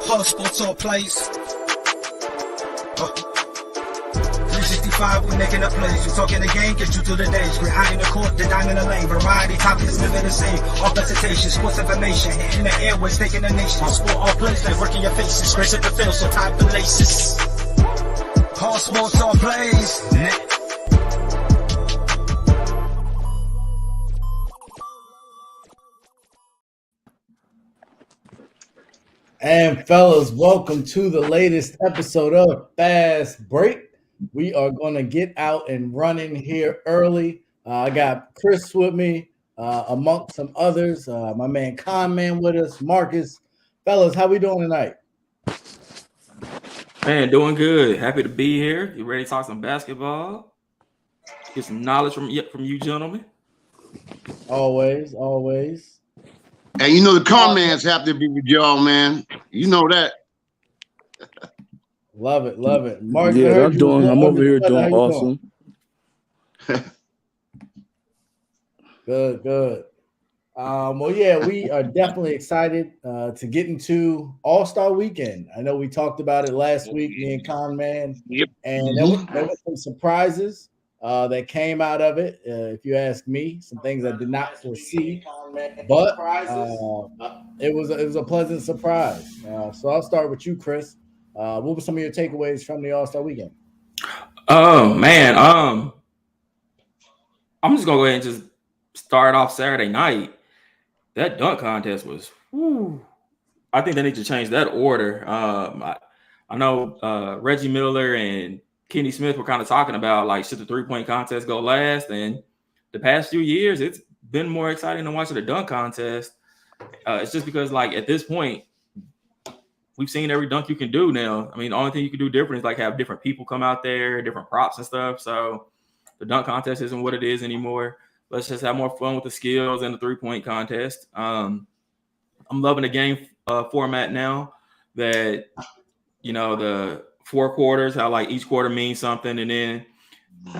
Hard sports all plays. 365, we making a plays. You talking the game, get you through the days. We're high in the court, the dime in the lane. Variety topics, living the same. All presentation, sports information. Hitting the airways, taking the nation. All sport, all plays, like working your faces. Grace at the field, so tie the laces. Hard sports all plays. And fellas, welcome to the latest episode of Fast Break. We are going to get out and running here early. I got Chris with me, amongst some others. My man Con Man with us, Marcus. Fellas, how we doing tonight? Man, doing good. Happy to be here. You ready to talk some basketball? Get some knowledge from you gentlemen. Always, always. And you know the comments have to be with y'all, man. You know that. Love it, love it. Mark, yeah, I'm over here doing awesome. Good. Well, yeah, we are definitely excited to get into All-Star Weekend. I know we talked about it last week, me and Con Man. Yep. And there were some surprises that came out of it. If you ask me, some things I did not foresee, but it was a pleasant surprise. So I'll start with you, Chris. What were some of your takeaways from the All-Star Weekend? Oh man, I'm just gonna go ahead and just start off Saturday night. That dunk contest was, I think they need to change that order. I know Reggie Miller and Kenny Smith were kind of talking about like should the 3-point contest go last, and the past few years it's been more exciting than watching the dunk contest. It's just because like at this point we've seen every dunk you can do now. I mean, the only thing you can do different is like have different people come out there, different props and stuff. So the dunk contest isn't what it is anymore. Let's just have more fun with the skills and the 3-point contest. I'm loving the game format now that, you know, the 4 quarters, how like each quarter means something. And then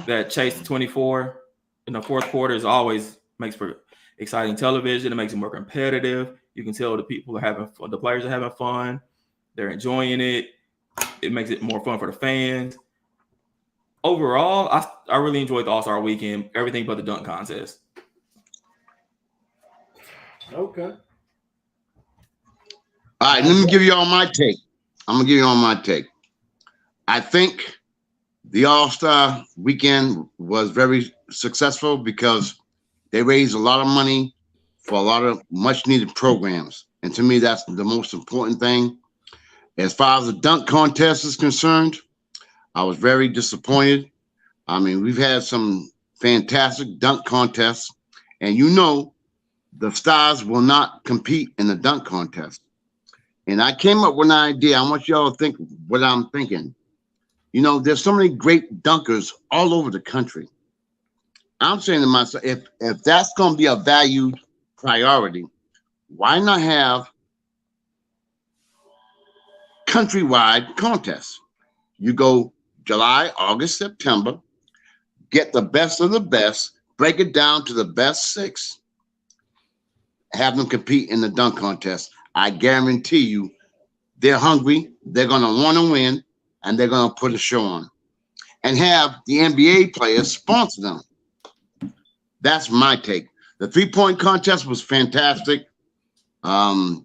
that chase to 24 in the fourth quarter is always makes for exciting television. It makes it more competitive. You can tell the people are having fun. The players are having fun. They're enjoying it. It makes it more fun for the fans. Overall, I really enjoyed the All-Star Weekend. Everything but the dunk contest. Okay. All right, let me give you all my take. I'm gonna give you all my take. I think the All-Star Weekend was very successful because they raised a lot of money for a lot of much-needed programs, and to me, that's the most important thing. As far as the dunk contest is concerned, I was very disappointed. I mean, we've had some fantastic dunk contests, and you know the stars will not compete in the dunk contest. And I came up with an idea. I want y'all to think what I'm thinking. You know, there's so many great dunkers all over the country. I'm saying to myself, if that's going to be a valued priority, why not have countrywide contests? You go July, August, September, get the best of the best, break it down to the best 6, have them compete in the dunk contest. I guarantee you they're hungry, they're going to want to win, and they're going to put a show on. And have the NBA players sponsor them. That's my take. The 3-point contest was fantastic. The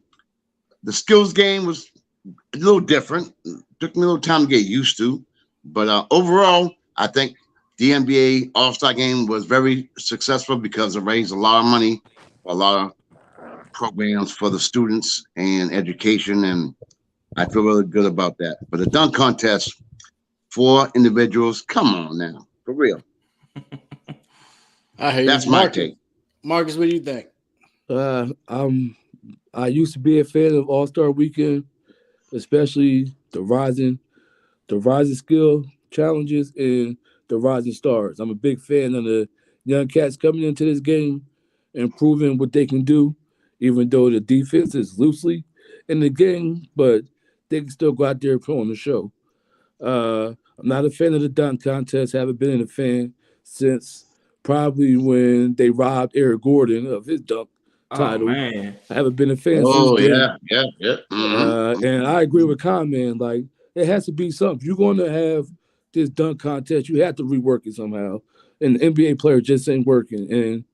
skills game was a little different. Took me a little time to get used to. But overall, I think the NBA All-Star Game was very successful because it raised a lot of money, a lot of programs for the students and education, and I feel really good about that. But the dunk contest, 4 individuals, come on now, for real. That's my take. Marcus, what do you think? I used to be a fan of All-Star Weekend, especially the rising skill challenges and the rising stars. I'm a big fan of the young cats coming into this game and proving what they can do, even though the defense is loosely in the game, but they can still go out there and put on the show. I'm not a fan of the dunk contest. Haven't been a fan since probably when they robbed Eric Gordon of his dunk title. man. I haven't been a fan Oh, since then. yeah. Mhm. And I agree with Con, man. Like, it has to be something. If you're going to have this dunk contest, you have to rework it somehow. And the NBA player just ain't working. And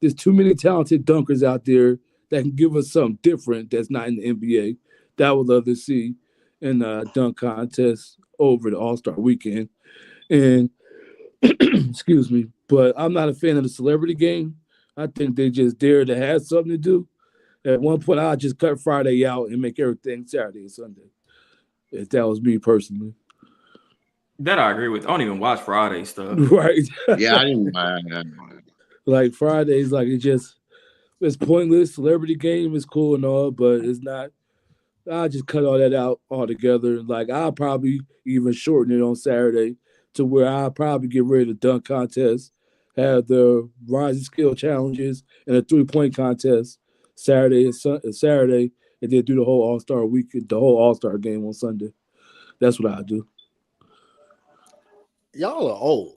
there's too many talented dunkers out there that can give us something different that's not in the NBA that I would love to see in a dunk contest over the All-Star weekend. And excuse me, but I'm not a fan of the celebrity game. I think they just dare to have something to do. At one point, I'll just cut Friday out and make everything Saturday and Sunday. If that was me personally. That I agree with. I don't even watch Friday stuff. Right. Yeah, I didn't. Like Fridays, like it's pointless. Celebrity game is cool and all, but it's not. I'll just cut all that out altogether. Like I'll probably even shorten it on Saturday to where I'll probably get rid of the dunk contest, have the rising skill challenges and a 3-point contest Saturday and then do the whole All-Star weekend, the whole All-Star game on Sunday. That's what I do. Y'all are old.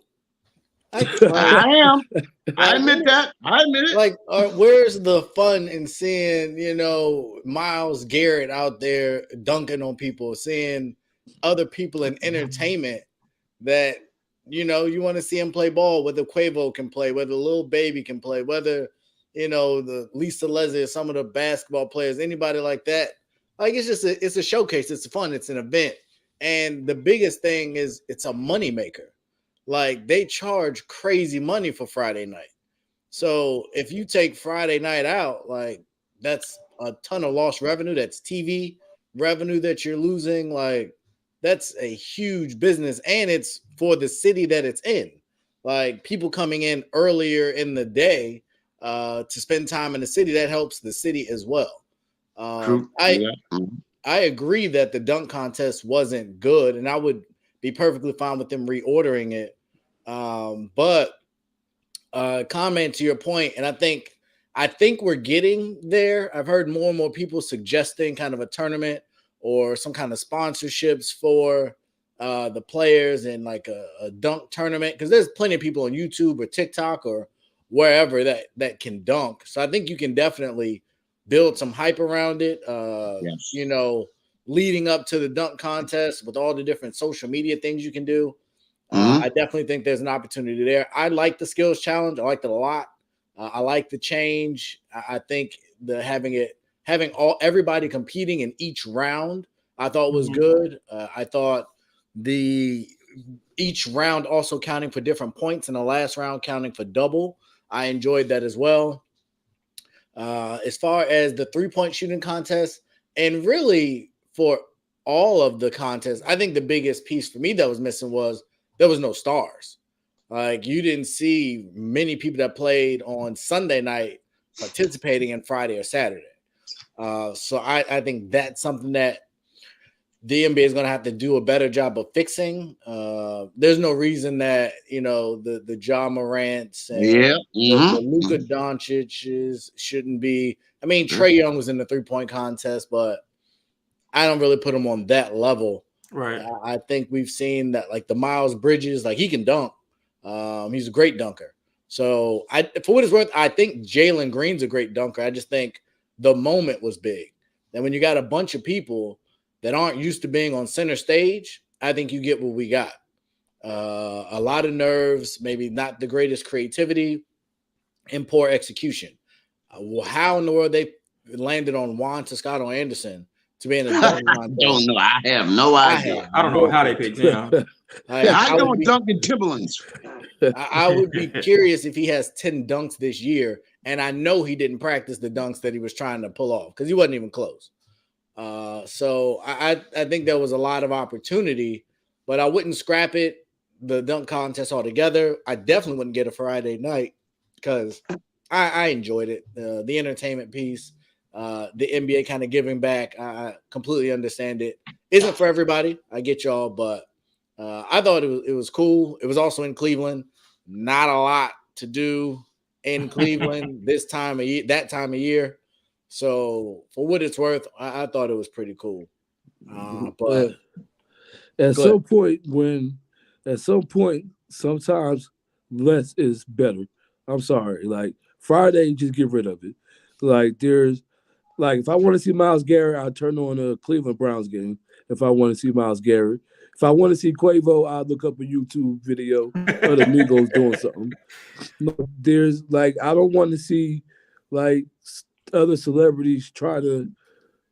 I am. I admit that. I admit it. Like, where's the fun in seeing, Myles Garrett out there dunking on people, seeing other people in entertainment that, you want to see him play ball, whether Quavo can play, whether Lil Baby can play, whether, the Lisa Leslie, some of the basketball players, anybody like that. Like, it's a showcase. It's fun. It's an event. And the biggest thing is it's a moneymaker. Like, they charge crazy money for Friday night. So if you take Friday night out, like, that's a ton of lost revenue. That's TV revenue that you're losing. Like, that's a huge business. And it's for the city that it's in. Like, people coming in earlier in the day to spend time in the city, that helps the city as well. True. I agree that the dunk contest wasn't good, and I would be perfectly fine with them reordering it. But comment to your point, and I think we're getting there. I've heard more and more people suggesting kind of a tournament or some kind of sponsorships for the players and like a dunk tournament, because there's plenty of people on YouTube or TikTok or wherever that can dunk. So I think you can definitely build some hype around it. Yes. Leading up to the dunk contest with all the different social media things you can do. Mhm. I definitely think there's an opportunity there. I like the skills challenge. I liked it a lot. I like the change. I think having everybody competing in each round, I thought was good. I thought each round also counting for different points and the last round counting for double. I enjoyed that as well. As far as the 3-point shooting contest, and really for all of the contests, I think the biggest piece for me that was missing was there was no stars. Like, you didn't see many people that played on Sunday night participating in Friday or Saturday. So I think that's something that the NBA is going to have to do a better job of fixing. There's no reason that, the Ja Morants and the Luka Doncic's shouldn't be. I mean, Trae Young was in the 3-point contest, but I don't really put him on that level. Right. I think we've seen that, like the Miles Bridges, like he can dunk. He's a great dunker. So for what it's worth, I think Jalen Green's a great dunker. I just think the moment was big. And when you got a bunch of people that aren't used to being on center stage, I think you get what we got. A lot of nerves, maybe not the greatest creativity, and poor execution. How in the world they landed on Juan Toscano Anderson to be in a dunk contest? Don't know. I have no idea. I don't know how they picked him. I go Duncan Timberlands. I would be curious if he has 10 dunks this year, and I know he didn't practice the dunks that he was trying to pull off because he wasn't even close. So I think there was a lot of opportunity, but I wouldn't scrap it, the dunk contest altogether. I definitely wouldn't get a Friday night because I enjoyed it. The entertainment piece, the NBA kind of giving back. I completely understand it. Isn't for everybody. I get y'all, but I thought it was cool. It was also in Cleveland. Not a lot to do in Cleveland that time of year. So for what it's worth, I thought it was pretty cool. But at some point, sometimes less is better. I'm sorry. Like Friday, just get rid of it. Like there's like if I want to see Miles Garrett, I'll turn on a Cleveland Browns game. If I want to see Miles Garrett, if I want to see Quavo, I'll look up a YouTube video of the Migos doing something. There's like I don't want to see like other celebrities try to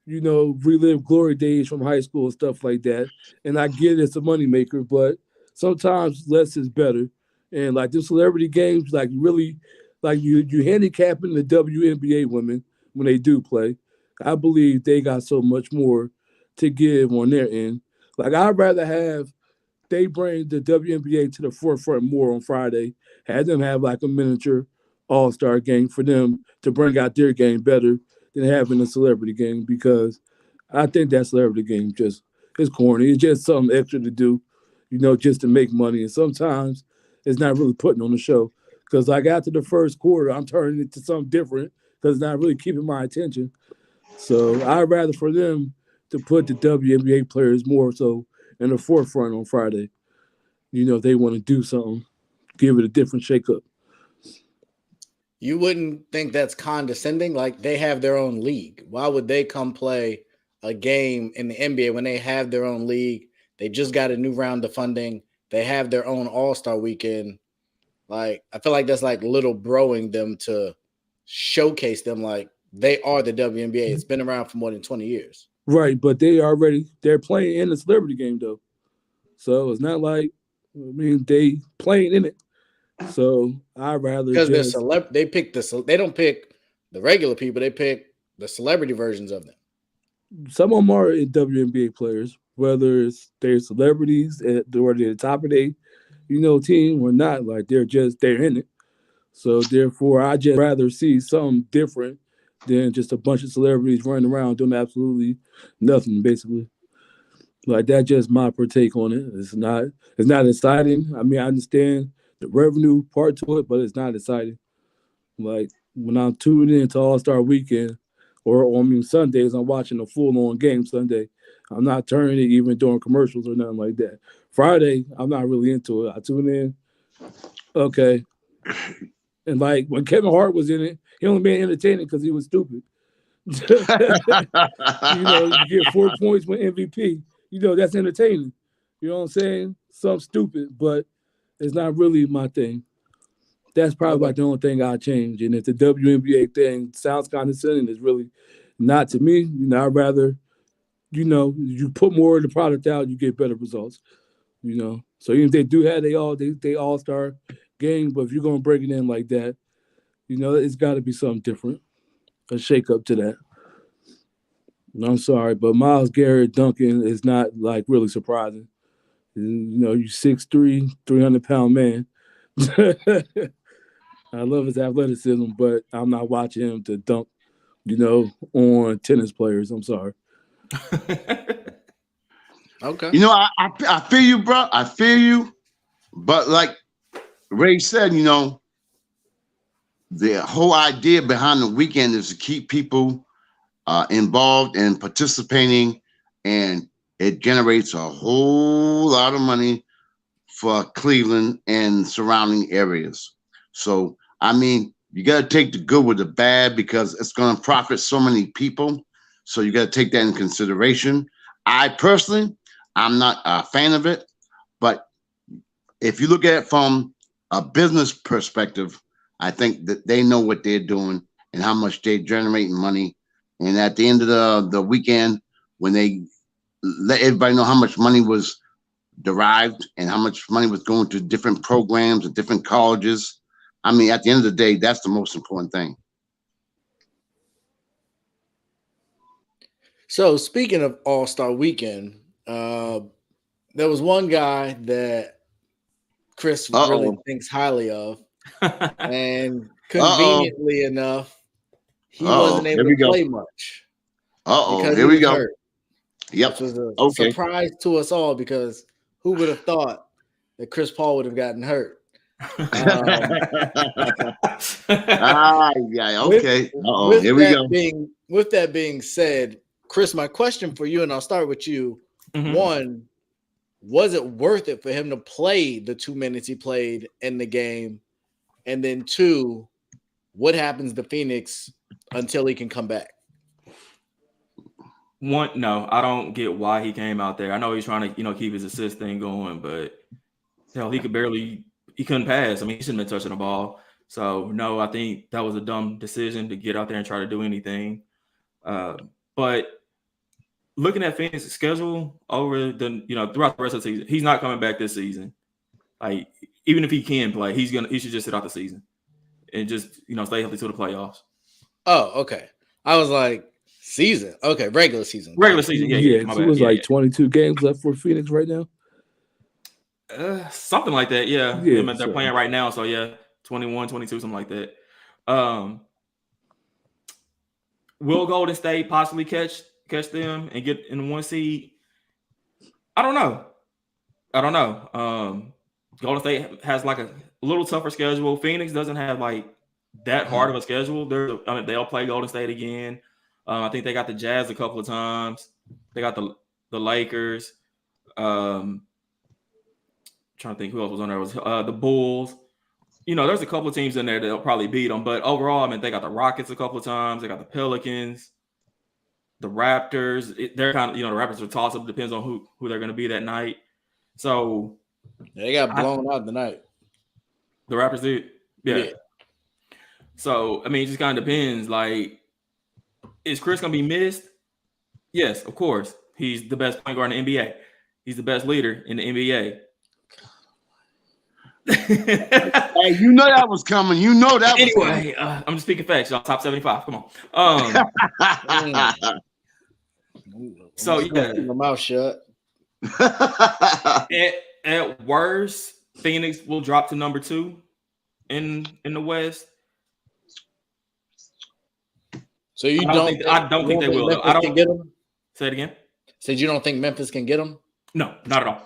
relive glory days from high school and stuff like that. And I get it's a moneymaker, but sometimes less is better. And like the celebrity games, like really, like you handicapping the WNBA women when they do play. I believe they got so much more to give on their end. Like I'd rather have they bring the WNBA to the forefront more on Friday, have them have like a miniature all-star game for them to bring out their game better than having a celebrity game because I think that celebrity game just is corny. It's just something extra to do, just to make money. And sometimes it's not really putting on the show. Because like after the first quarter, I'm turning it to something different because it's not really keeping my attention. So I'd rather for them to put the WNBA players more so in the forefront on Friday. If they want to do something, give it a different shakeup. You wouldn't think that's condescending? Like they have their own league. Why would they come play a game in the NBA when they have their own league? They just got a new round of funding. They have their own All-Star weekend. Like I feel like that's like little broing them to showcase them like they are the WNBA. It's been around for more than 20 years. Right, but they're playing in the celebrity game though. So it's not like they playing in it. So I'd rather because they pick they don't pick the regular people, they pick the celebrity versions of them. Some of them are WNBA players, whether it's they're celebrities or they're the top of their team or not. Like they're in it. So therefore, I just rather see something different than just a bunch of celebrities running around doing absolutely nothing, basically. Like that's just my take on it. It's not exciting. I mean, I understand the revenue part to it, but it's not exciting. Like when I'm tuning into All-Star Weekend or on Sundays, I'm watching a full-on game Sunday. I'm not turning it even during commercials or nothing like that. Friday, I'm not really into it. I tune in, okay. And like when Kevin Hart was in it, he only been entertaining because he was stupid. You get 4 points with MVP. That's entertaining. You know what I'm saying? Something stupid, but it's not really my thing. That's probably like the only thing I change. And if the WNBA thing sounds condescending, it's really not to me. I'd rather, you put more of the product out, you get better results. So even if they do have they all-star game, but if you're gonna break it in like that, it's got to be something different, a shake up to that. I'm sorry, but Miles Garrett dunking is not like really surprising. You 6'3", 300-pound man. I love his athleticism, but I'm not watching him to dunk, on tennis players. I'm sorry. Okay. I feel you, bro. I feel you. But like Ray said, the whole idea behind the weekend is to keep people involved and participating, and it generates a whole lot of money for Cleveland and surrounding areas. So, I mean, you got to take the good with the bad because it's going to profit so many people. So you got to take that in consideration. I personally, I'm not a fan of it, but if you look at it from a business perspective, I think that they know what they're doing and how much they're generating money. And at the end of the weekend, when they let everybody know how much money was derived and how much money was going to different programs and different colleges, I mean, at the end of the day, that's the most important thing. So speaking of All-Star Weekend, there was one guy that Chris really thinks highly of, and conveniently enough, he wasn't able to play much. Because here we go. Hurt, yep. Which was a surprise to us all because who would have thought that Chris Paul would have gotten hurt? Okay. Here we go. With that being said, Chris, my question for you, and I'll start with you. Mm-hmm. One, was it worth it for him to play the 2 minutes he played in the game? And then two, what happens to Phoenix until he can come back? No, I don't get why he came out there. I know he's trying to, keep his assist thing going, but hell, he couldn't pass. I mean, he shouldn't have been touching the ball. So no, I think that was a dumb decision to get out there and try to do anything. But looking at Phoenix's schedule over throughout the rest of the season, he's not coming back this season. Like, even if he can play, he should just sit out the season and just, stay healthy till the playoffs. Oh, okay. I was like, season. Okay, regular season. Regular season, yeah. So it was 22 games left for Phoenix right now. Something like that, yeah. I mean, they're playing right now, so yeah, 21, 22, something like that. Will Golden State possibly catch them and get in the 1 seed? I don't know. Golden State has like a little tougher schedule. Phoenix doesn't have like that hard of a schedule. They'll play Golden State again. I think they got the Jazz a couple of times. They got the Lakers. Trying to think who else was on there. It was the Bulls. There's a couple of teams in there that'll probably beat them. But overall, I mean, they got the Rockets a couple of times. They got the Pelicans, the Raptors. They're kind of, the Raptors are toss up. Depends on who they're going to be that night. So they got blown out tonight. The Raptors did, yeah. So I mean, it just kind of depends. Like, is Chris going to be missed? Yes, of course. He's the best point guard in the NBA. He's the best leader in the NBA. Hey, you know that was coming. You know that was coming. I'm just speaking facts, y'all. Top 75. Come on. So yeah, keep my mouth shut. At worst, Phoenix will drop to number 2 in the West. So I don't think they will. I don't get them. Say it again. Said you don't think Memphis can get them? No, not at all.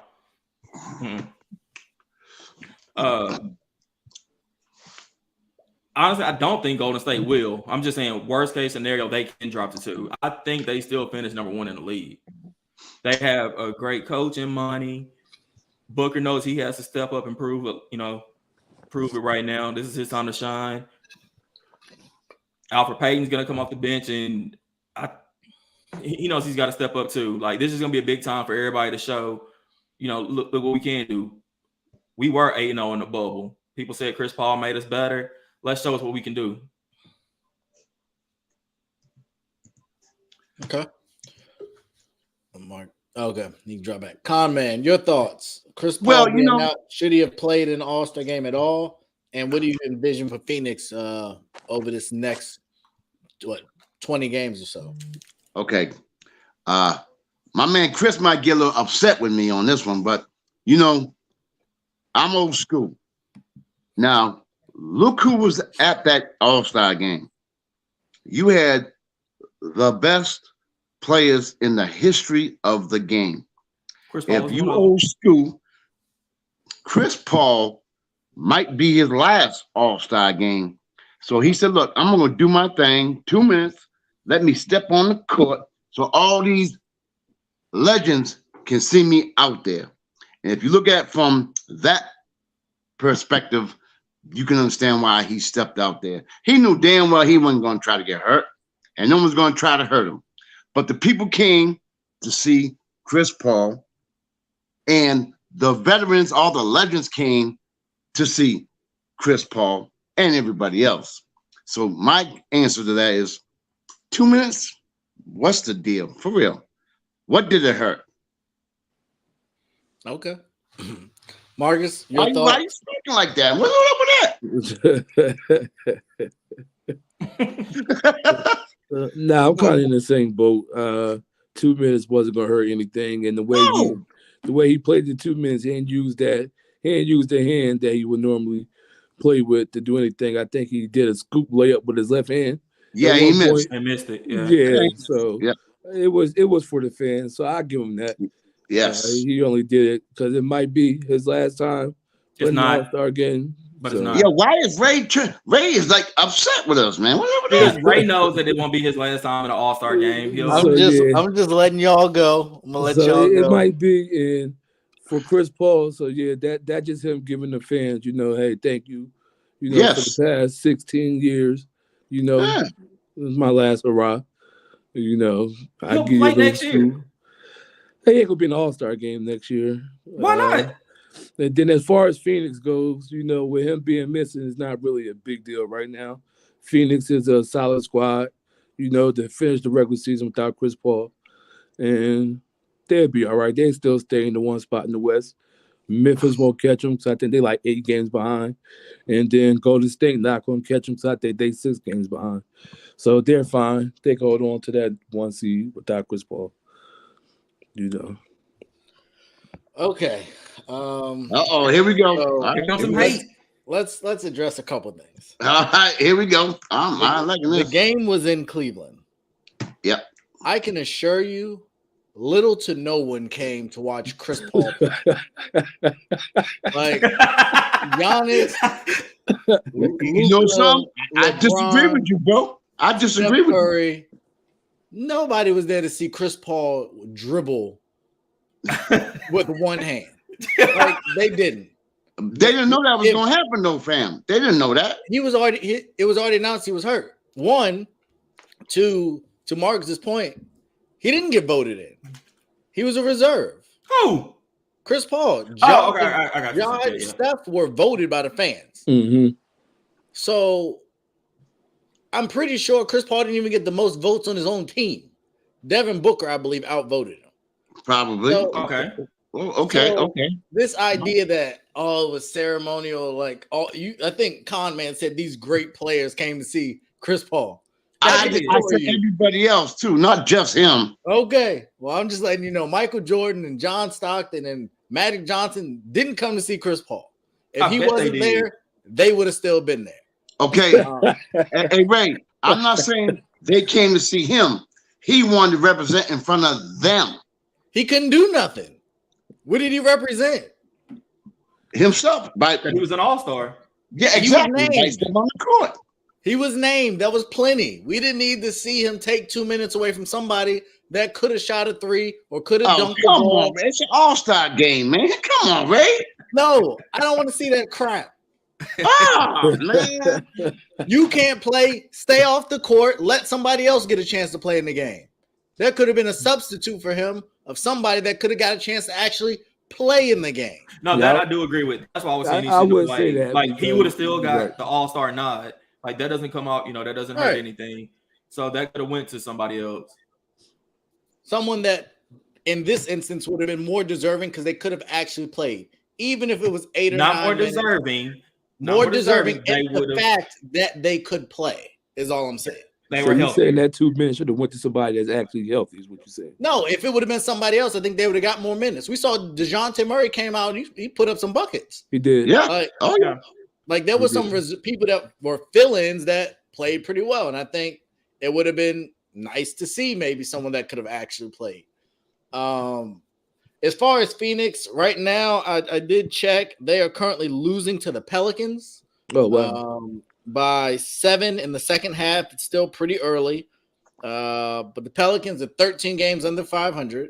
Honestly, I don't think Golden State will. I'm just saying, worst case scenario, they can drop to 2. I think they still finish number 1 in the league. They have a great coach in Monty. Booker knows he has to step up and prove it right now. This is his time to shine. Alfred Payton's gonna come off the bench, and he knows he's got to step up too. Like, this is gonna be a big time for everybody to show, look what we can do. We were 8-0 in the bubble. People said Chris Paul made us better. Let's show us what we can do. Okay. Mark. Okay, you can drop back. Con man, your thoughts? Chris Paul should he have played in the All-Star game at all? And what do you envision for Phoenix over this next 20 games or so? Okay. My man Chris might get a little upset with me on this one, but I'm old school. Now, look who was at that All-Star game. You had the best players in the history of the game. If you old school, Chris Paul might be his last All-Star game. So he said, look, I'm going to do my thing, 2 minutes. Let me step on the court so all these legends can see me out there. And if you look at it from that perspective, you can understand why he stepped out there. He knew damn well he wasn't going to try to get hurt, and no one's going to try to hurt him. But the people came to see Chris Paul, and the veterans, all the legends came to see Chris Paul and everybody else. So my answer to that is 2 minutes. What's the deal? For real. What did it hurt? Okay. Marcus, your thoughts? Why are you speaking like that? What's up with that? I'm kind of in the same boat. 2 minutes wasn't gonna hurt anything, and the way he played the 2 minutes, he didn't use the hand that he would normally play with to do anything. I think he did a scoop layup with his left hand. Yeah, he missed. I missed it. Yeah. So it was for the fans. So I give him that. Yes, he only did it because it might be his last time. It's not All-Star game. But it's not. Yeah, why is Ray is like upset with us, man? Because Ray knows that it won't be his last time in an All-Star game. I'm just letting y'all go. I'm gonna let y'all go. It might be in for Chris Paul. So yeah, that just him giving the fans, hey, thank you. You know, Yes. for the past 16 years, you know, Yeah. this is my last hurrah. You know, I He'll give you a play little next year. scoop. He ain't gonna be in the All-Star game next year. Why not? And then as far as Phoenix goes, you know, with him being missing is not really a big deal right now. Phoenix is a solid squad, you know, to finish the regular season without Chris Paul. And they'll be all right. They still stay in the one spot in the West. Memphis won't catch them because I think they like 8 games behind. And then Golden State not going to catch them because I think they 6 games behind. So they're fine. They can hold on to that 1 seed without Chris Paul. You know. Okay. Uh-oh, here we go. So, All Here right, comes here some we go. hate. let's address a couple things. All right, here we go. I'm liking The this. game was in Cleveland. Yep. I can assure you, little to no one came to watch Chris Paul play. Like Giannis, You know something? I disagree with you, bro. I disagree with you. Curry. Nobody was there to see Chris Paul dribble with one hand. Like they didn't. They didn't know that was going to happen, though, fam. They didn't know that. It was already announced he was hurt. One, to Marcus's point, he didn't get voted in. He was a reserve. Who? Chris Paul, Oh, okay. I got you. John, Yeah, yeah. Steph were voted by the fans. Mm-hmm. So I'm pretty sure Chris Paul didn't even get the most votes on his own team. Devin Booker, I believe, outvoted him. Probably. So- Okay. Oh, okay, So- okay. This idea that it was ceremonial, like I think Con Man said these great players came to see Chris Paul. I That's said everybody else, too, not just him. Okay. Well, I'm just letting you know Michael Jordan and John Stockton and Magic Johnson didn't come to see Chris Paul. If I he bet they wasn't did. there, they would have still been there. Okay. Hey, Ray, I'm not saying they came to see him. He wanted to represent in front of them. He couldn't do nothing. What did he represent? Himself. He was an all-star. Yeah, He was exactly. named. By step on the court. He was named. That was plenty. We didn't need to see him take 2 minutes away from somebody that could have shot a 3 or could have Oh, dunked the come ball. on, man. It's an all-star game, man. Come on, Ray. No, I don't want to see that crap. Oh, man. You can't play. Stay off the court. Let somebody else get a chance to play in the game. There could have been a substitute for him of somebody that could have got a chance to actually play in the game. No, Yeah. that I do agree with. That's why I was saying I he should would have say played. that Like he because- would have still got right. the all-star nod. Like that doesn't come out, that doesn't hurt Right. anything. So that could have went to somebody else. Someone that in this instance would have been more deserving because they could have actually played, even if it was 8 or Not 9 more minutes. deserving. Not More deserving They in the would have. fact that they could play is all I'm saying. They So were you healthy. saying that 2 minutes should have went to somebody that's actually healthy is what you're saying. No, if it would have been somebody else, I think they would have got more minutes. We saw DeJounte Murray came out and he put up some buckets. He did. Yeah. Like, Oh, yeah. there was He some did. people that were fill-ins that played pretty well. And I think it would have been nice to see maybe someone that could have actually played. As far as Phoenix, right now, I did check. They are currently losing to the Pelicans. Oh wow. By 7 in the second half. It's still pretty early. But the Pelicans are 13 games under 500.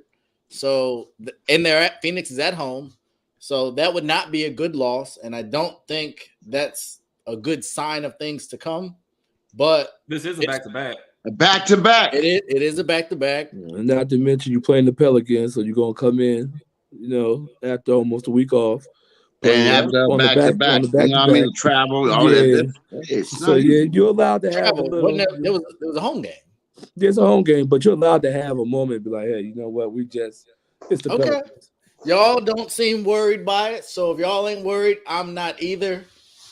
So, and Phoenix is at home. So that would not be a good loss. And I don't think that's a good sign of things to come. But This is a back-to-back. Back-to-back. it is a back-to-back. And not to mention you playing the Pelicans, so you're gonna come in, after almost a week off. And have the on the back-to-back. on the You know what I mean? Travel. All Yeah. that. It's So not yeah, you're allowed to have Travel. a little. There was a home game. There's a home game, but you're allowed to have a moment. Be like, hey, you know what? It's the Okay. Pelicans. Y'all don't seem worried by it. So if y'all ain't worried, I'm not either.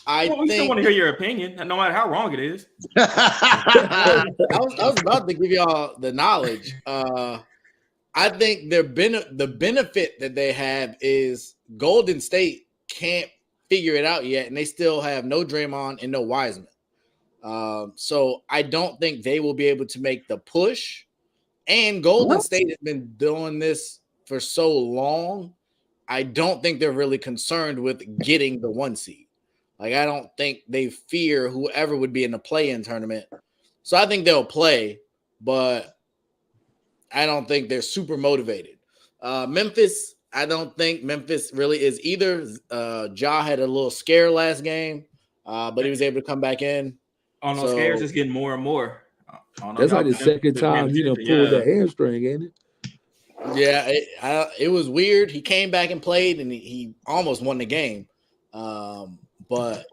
We still want to hear your opinion, no matter how wrong it is. I was about to give y'all the knowledge. I think the benefit that they have is Golden State can't figure it out yet, and they still have no Draymond and no Wiseman. So I don't think they will be able to make the push. And Golden State has been doing this for so long. I don't think they're really concerned with getting the 1 seed. Like, I don't think they fear whoever would be in the play-in tournament. So I think they'll play, but I don't think they're super motivated. Memphis, I don't think Memphis really is either. Ja had a little scare last game. but he was able to come back in. On those scares, just getting more and more. I don't know That's if like the y'all second been paying time he done attention. pulled that hamstring, ain't it? Yeah, it was weird. He came back and played, and he almost won the game. But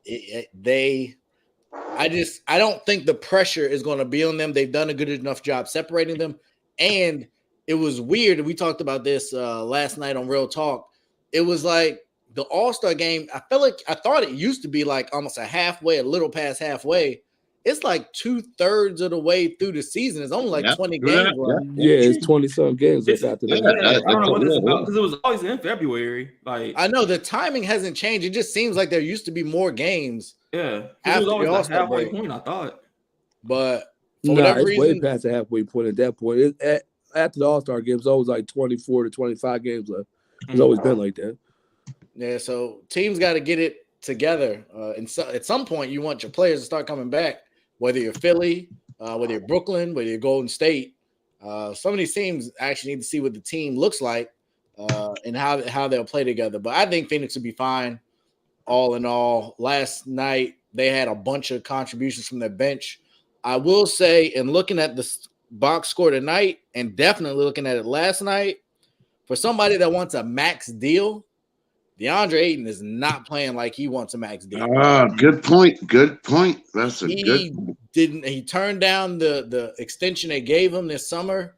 I don't think the pressure is going to be on them. They've done a good enough job separating them. And it was weird. We talked about this last night on Real Talk. It was like the All-Star game. I thought it used to be like almost a little past halfway. It's like 2/3 of the way through the season. It's only like 20 games left. Yeah, it's 20-some games left after that. I don't know what this is about because it was always in February. Like I know the timing hasn't changed. It just seems like there used to be more games. Yeah, it after was always the the All-Star halfway break. point. I thought, But for Nah, whatever it's reason, way past the halfway point at that point. After the All-Star games, always like 24 to 25 games left. It's always been like that. yeah. So teams got to get it together. And so at some point, you want your players to start coming back. Whether you're Philly, whether you're Brooklyn, whether you're Golden State, some of these teams actually need to see what the team looks like and how they'll play together. But I think Phoenix will be fine. All in all, last night they had a bunch of contributions from their bench. I will say, in looking at the box score tonight, and definitely looking at it last night, for somebody that wants a max deal, DeAndre Ayton is not playing like he wants a max deal. Good point. Good point. That's a He good. He turned down the extension they gave him this summer,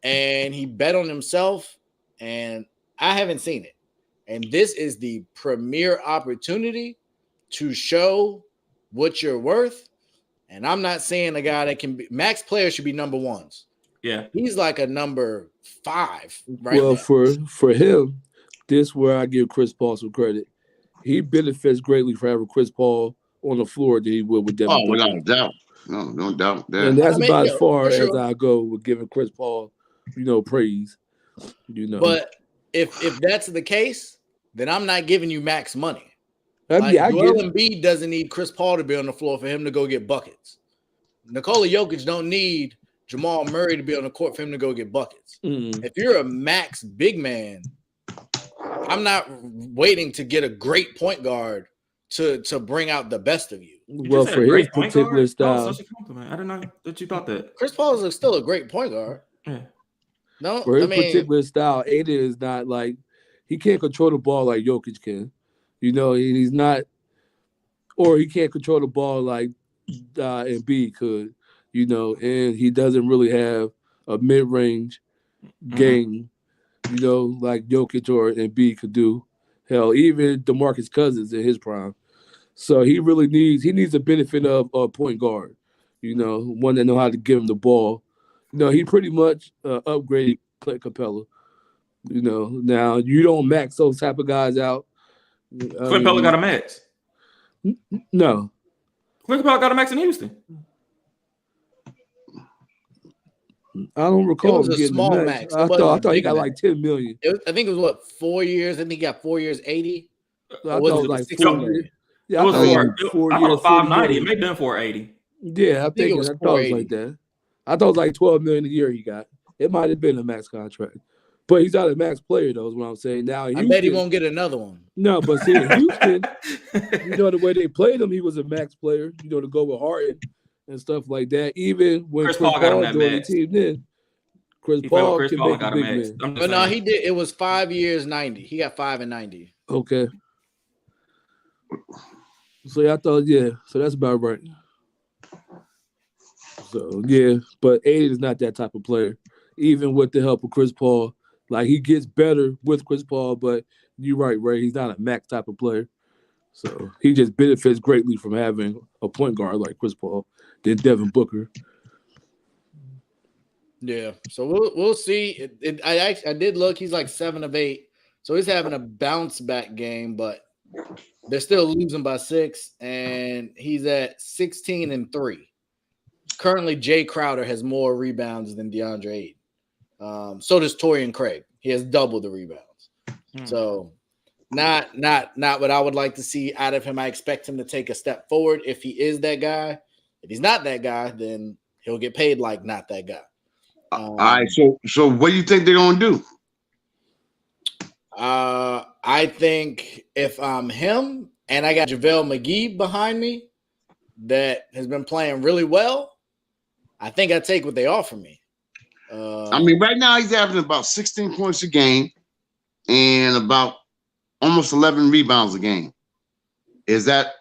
and he bet on himself. And I haven't seen it. And this is the premier opportunity to show what you're worth. And I'm not saying a guy that can be max player should be number ones. yeah, He's like a number 5 right Well, now. for him, this is where I give Chris Paul some credit. He benefits greatly for having Chris Paul on the floor than he would with Devin Booker. Without a doubt. No doubt there. And that's about as yeah, far for as sure. I go with giving Chris Paul, praise. But if that's the case, then I'm not giving you max money. I Like, get Joel it. Embiid doesn't need Chris Paul to be on the floor for him to go get buckets. Nikola Jokic don't need Jamal Murray to be on the court for him to go get buckets. Mm. If you're a max big man, I'm not waiting to get a great point guard to bring out the best of you. Well, for his particular style, such a compliment. I didn't know that you thought that. Chris Paul is still a great point guard. Yeah. No, for his particular style, Aiden is not like he can't control the ball like Jokic can. He's not, or he can't control the ball like Embiid could. And he doesn't really have a mid-range game, like Jokic or Embiid could do. Hell, even DeMarcus Cousins in his prime. So he needs the benefit of a point guard, one that know how to give him the ball. He pretty much upgraded Clint Capella. Now you don't max those type of guys out. Clint Capella got a max. No. Clint Capella got a max in Houston. I don't recall. It was a small max. I thought he got like $10 million. I think it was 4 years. I think he got 4 years, 80. I thought it was like 4 million. Yeah, it was I 4 years, 590. It may have been 480. Yeah, I thought it was like that. I thought it was like $12 million a year he got. It might have been a max contract. But he's not a max player, though, is what I'm saying. Now, I bet he won't get another one. No, but see, in Houston, the way they played him, he was a max player, to go with Harden and stuff like that. Even when Chris Paul joined the team, then Chris Paul can make a big man. But no, he did. It was 5 years, 90. He got 5 and 90. Okay. So I thought, so that's about right. So but Aiden is not that type of player. Even with the help of Chris Paul, like he gets better with Chris Paul, but you're right, Ray. He's not a max type of player. So he just benefits greatly from having a point guard like Chris Paul than Devin Booker. Yeah. So we'll see. I did look. He's like 7 of 8. So he's having a bounce back game, but they're still losing by 6, and he's at 16 and 3. Currently, Jay Crowder has more rebounds than DeAndre Ayton. So does Torian Craig. He has double the rebounds. So not what I would like to see out of him. I expect him to take a step forward if he is that guy. If he's not that guy, then he'll get paid like not that guy. All right. So what do you think they're gonna do? I think if I'm him, and I got JaVale McGee behind me that has been playing really well, I think I take what they offer me. I mean, right now he's averaging about 16 points a game and about almost 11 rebounds a game. Is that?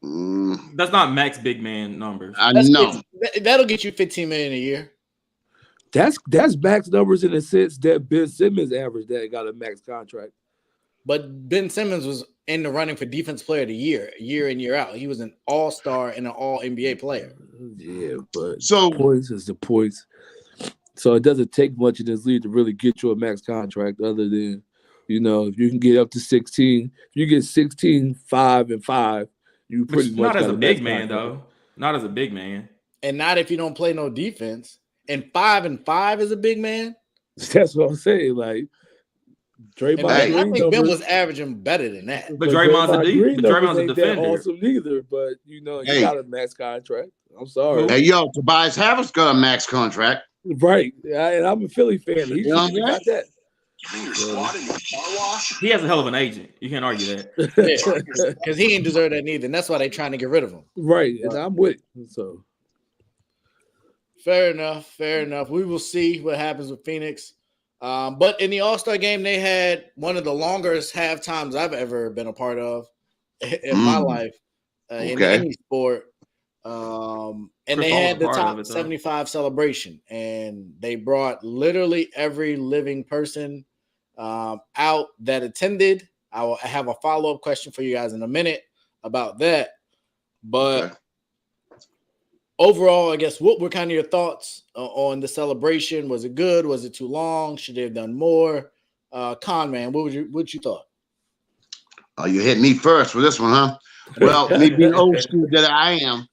That's not max big man numbers. I know. That'll get you $15 million a year. That's max numbers in the sense that Ben Simmons averaged that got a max contract. But Ben Simmons was in the running for Defense Player of the Year in, year out. He was an all-star and an all-NBA player. Yeah, but So points is the points. So it doesn't take much in this league to really get you a max contract other than, if you can get up to 16. If you get 16, 5, and 5, you pretty much not as got a big man, though. Not as a big man. And not if you don't play no defense. And 5 and 5 is a big man. That's what I'm saying. Like, Draymond I Green think Ben numbers, was averaging better than that. But Draymond's a ain't that defender. awesome neither, but you got a max contract. I'm sorry. Hey, Tobias Harris got a max contract. Right. And I'm a Philly fan. He got that. He has a hell of an agent. You can't argue that. Because he ain't deserve that neither. And that's why they're trying to get rid of him. Right. And I'm with it. So fair enough. We will see what happens with Phoenix. But in the All-Star game, they had one of the longest halftimes I've ever been a part of in my life in any sport. And they had the top 75 celebration, and they brought literally every living person out that attended. I will have a follow-up question for you guys in a minute about that. But overall, I guess, what were kind of your thoughts on the celebration? Was it good? Was it too long? Should they have done more? Conman, what you thought? You hit me first for this one, huh? Well, me being old school that I am,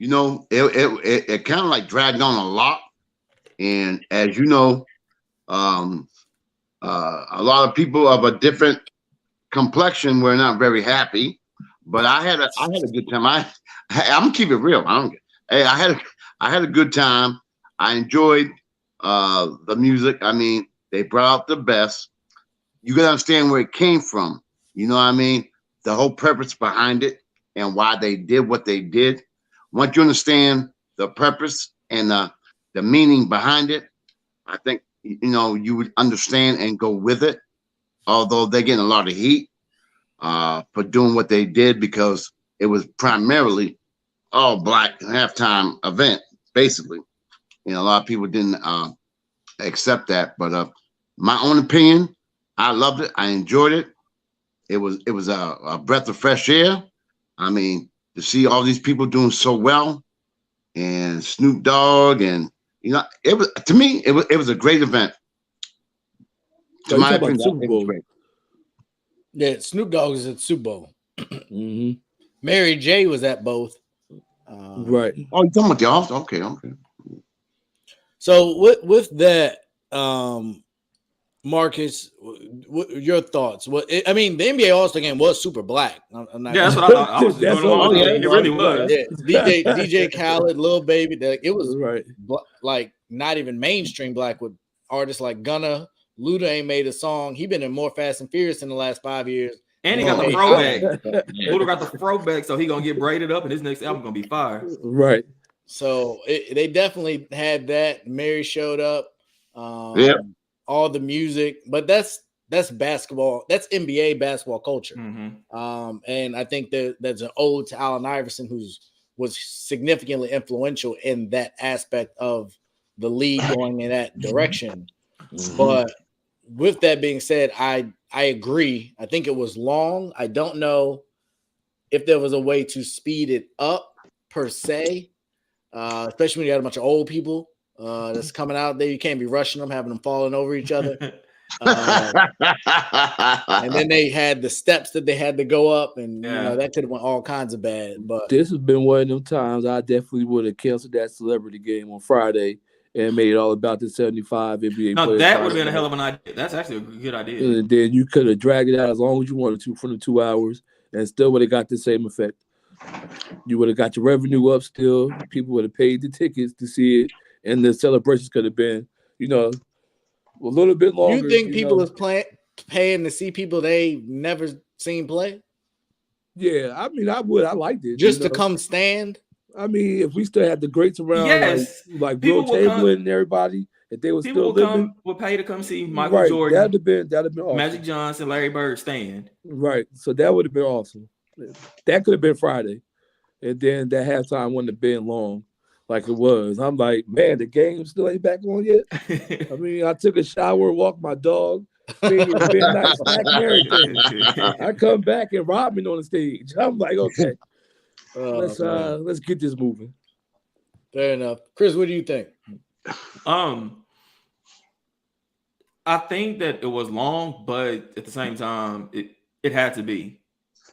it kind of like dragged on a lot. And as you know, a lot of people of a different complexion were not very happy. But I had a good time. I'm gonna keep it real. I had a good time. I enjoyed the music. I mean, they brought out the best. You gotta understand where it came from. You know what I mean? The whole purpose behind it and why they did what they did. Once you understand the purpose and the meaning behind it, I think you would understand and go with it. Although they're getting a lot of heat for doing what they did, because it was primarily all black halftime event, basically. A lot of people didn't accept that, but my own opinion, I loved it. I enjoyed it. It was a breath of fresh air. I mean, to see all these people doing so well, and Snoop Dogg, and it was, to me, it was a great event. To my opinion, it was great. Yeah, Snoop Dogg is at Super Bowl. Mm-hmm. Mary J was at both. Right. Oh, you're talking about the All-Star? Okay. So with that, Marcus, your thoughts? The NBA All-Star game was super black. That's what I thought. I was just going along with it. It really was. Yeah. DJ Khaled, Lil Baby, it was right. Like not even mainstream black, with artists like Gunna. Luda ain't made a song. He been in more Fast and Furious in the last 5 years. And he got the throwback. Luda got the throwback, so he gonna get braided up, and his next album gonna be fire. Right. So they definitely had that. Mary showed up. All the music, but that's basketball. That's NBA basketball culture. Mm-hmm. And I think that's an ode to Allen Iverson, was significantly influential in that aspect of the league going in that direction. Mm-hmm. But with that being said, I agree. I think it was long. I don't know if there was a way to speed it up per se, especially when you had a bunch of old people that's coming out there. You can't be rushing them, having them falling over each other. And then they had the steps that they had to go up, and that could have went all kinds of bad. But this has been one of them times I definitely would have canceled that celebrity game on Friday and made it all about the 75 NBA No, players. that would have been a hell of an idea. That's actually a good idea. And then you could have dragged it out as long as you wanted to from the 2 hours, and still would have got the same effect. You would have got your revenue up still. People would have paid the tickets to see it, and the celebrations could have been, a little bit longer. You think people is paying to see people they never seen play? Yeah, I mean, I would. I liked it. Just to come stand? I mean, if we still had the greats around, Yes. like People Will will come- Chamberlain and everybody, if they were People still will living, will pay to come see Michael right? Jordan, That'd have been awesome. Magic Johnson, Larry Bird stand. Right. So that would have been awesome. That could have been Friday, and then that halftime wouldn't have been long like it was. I'm like, man, the game still ain't back on yet. I mean, I took a shower, walked my dog, finished midnight snack and everything. I come back and Rodman on the stage. I'm like, okay, let's get this moving. Fair enough. Chris, what do you think? I think that it was long, but at the same time, it had to be,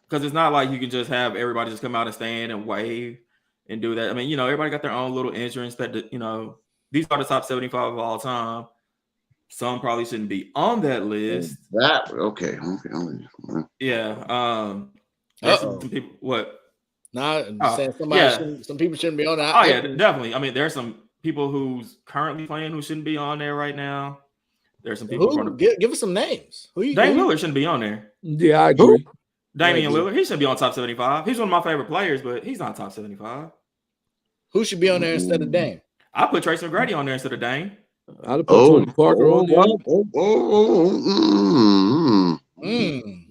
because it's not like you can just have everybody just come out and stand and wave and do that. I mean, everybody got their own little entrance that these are the top 75 of all time. Some probably shouldn't be on that list. Okay. Yeah. Some people, what? Saying some people shouldn't be on that. Oh yeah, definitely. I mean, there's some people who's currently playing who shouldn't be on there right now. There's some people. Give us some names. Damian Lillard shouldn't be on there. Yeah, I agree. Damian Lillard, he should be on top 75. He's one of my favorite players, but he's not top 75. Who should be on there instead of Dame? I put Tracy McGrady on there instead of Dame. I'd have put Tony Parker on there.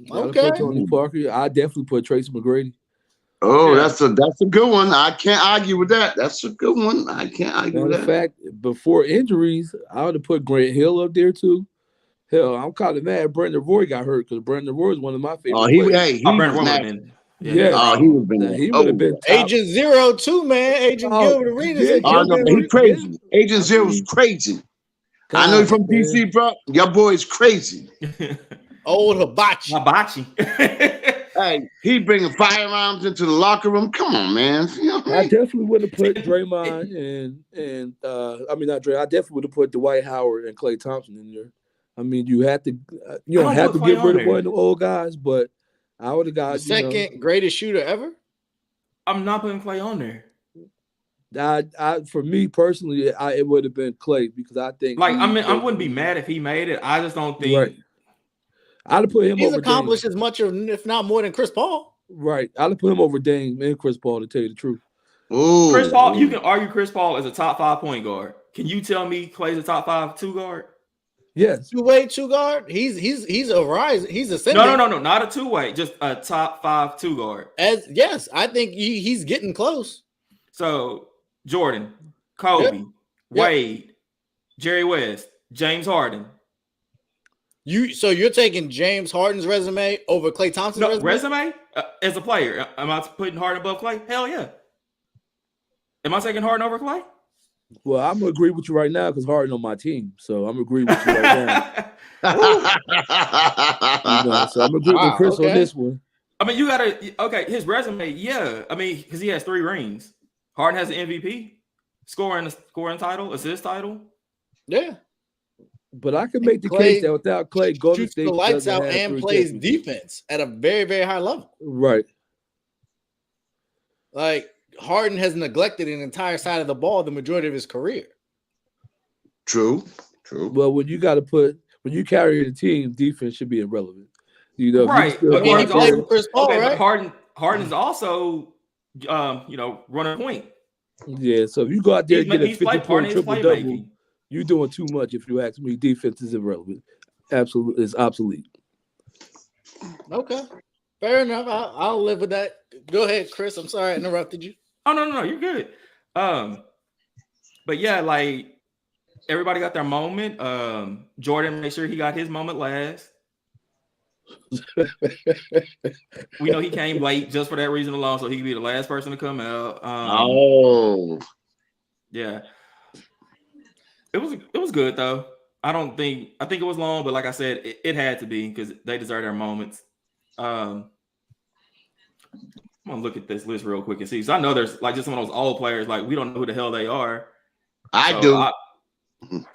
Okay. Put Tony Parker. I definitely put Tracy McGrady. Oh, that's a good one. I can't argue with that. That's a good one. I can't argue with that. In fact, before injuries, I would have put Grant Hill up there too. Hell, I'm kind of mad Brandon Roy got hurt because Brandon Roy is one of my favorite. Oh, he would have been Agent Zero too, man. Agent Gilbert Arenas. He's crazy. Agent Zero was crazy. I know you're from DC, bro. Your boy is crazy. Old Hibachi. Hey, he bringing firearms into the locker room. Come on, man. I definitely would have put Draymond and I mean not Dray. I definitely would have put Dwight Howard and Klay Thompson in there. I mean, you don't have to get rid of one of the old guys, but I would have got the second greatest shooter ever. I'm not putting Klay on there. For me personally, it would have been Klay because I think I wouldn't be mad if he made it. I just don't think. Right. I'd have put him. He's accomplished as much, if not more, than Chris Paul. Right. I'd have put him over Dame and Chris Paul, to tell you the truth. Ooh. Chris Paul, you can argue Chris Paul is a top 5 point guard. Can you tell me Klay's a top 5 2 guard? Yes. Two-way 2 guard. He's a rise. He's ascending. No, not a 2-way, just a top 5 2 guard. Yes, I think he's getting close. So Jordan, Kobe, Wade, Jerry West, James Harden. So you're taking James Harden's resume over Klay Thompson's resume? As a player, am I putting Harden above Klay? Hell yeah. Am I taking Harden over Klay? Well, I'm gonna agree with you right now because Harden on my team, so I'm agreeing with you right now. So I'm agreeing with Chris on this one. I mean, you gotta his resume, yeah. I mean, because he has 3 rings. Harden has an MVP, scoring title, assist title. Yeah. But I can make the case that without Klay, Golden State shoots the lights out and plays defense at a very, very high level. Right. Like Harden has neglected an entire side of the ball the majority of his career. True. Well, when you carry the team, defense should be irrelevant. Right. He played with Chris Paul, right? Harden's also running point. Yeah, so if you go out there and get a 50-point triple-double, you're doing too much. If you ask me, defense is irrelevant. Absolutely, it's obsolete. Okay, fair enough. I'll live with that. Go ahead, Chris. I'm sorry I interrupted you. Oh no, you're good. But yeah, like everybody got their moment. Jordan made sure he got his moment last. We know he came late just for that reason alone, so he could be the last person to come out. Yeah. It was good though. I think it was long, but like I said, it had to be because they deserve their moments. I'm gonna look at this list real quick and see. So I know there's like just some of those old players, like we don't know who the hell they are. I do.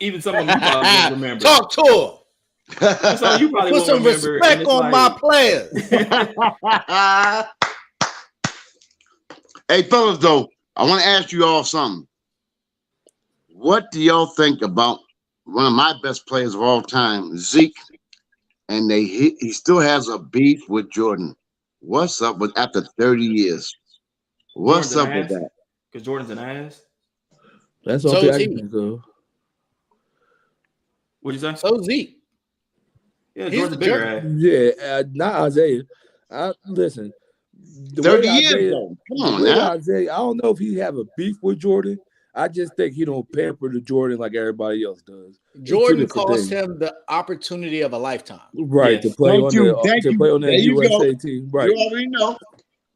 Even some of them you probably won't remember. Talk to him. So you probably put some respect on my players. Hey, fellas, though, I want to ask you all something. What do y'all think about one of my best players of all time, Zeke, and he still has a beef with Jordan. What's up with after 30 years? What's up with that? Because Jordan's an ass. That's all I can think of. What'd you say? So Zeke. Yeah, Jordan's a bigger ass. Yeah, not Isaiah. Listen, the 30 way years Isaiah, though. Come on now. Isaiah, I don't know if he have a beef with Jordan. I just think he don't pamper the Jordan like everybody else does. Jordan cost him the opportunity of a lifetime. Right, yes. to play on that There you USA go. team. Right. You already know.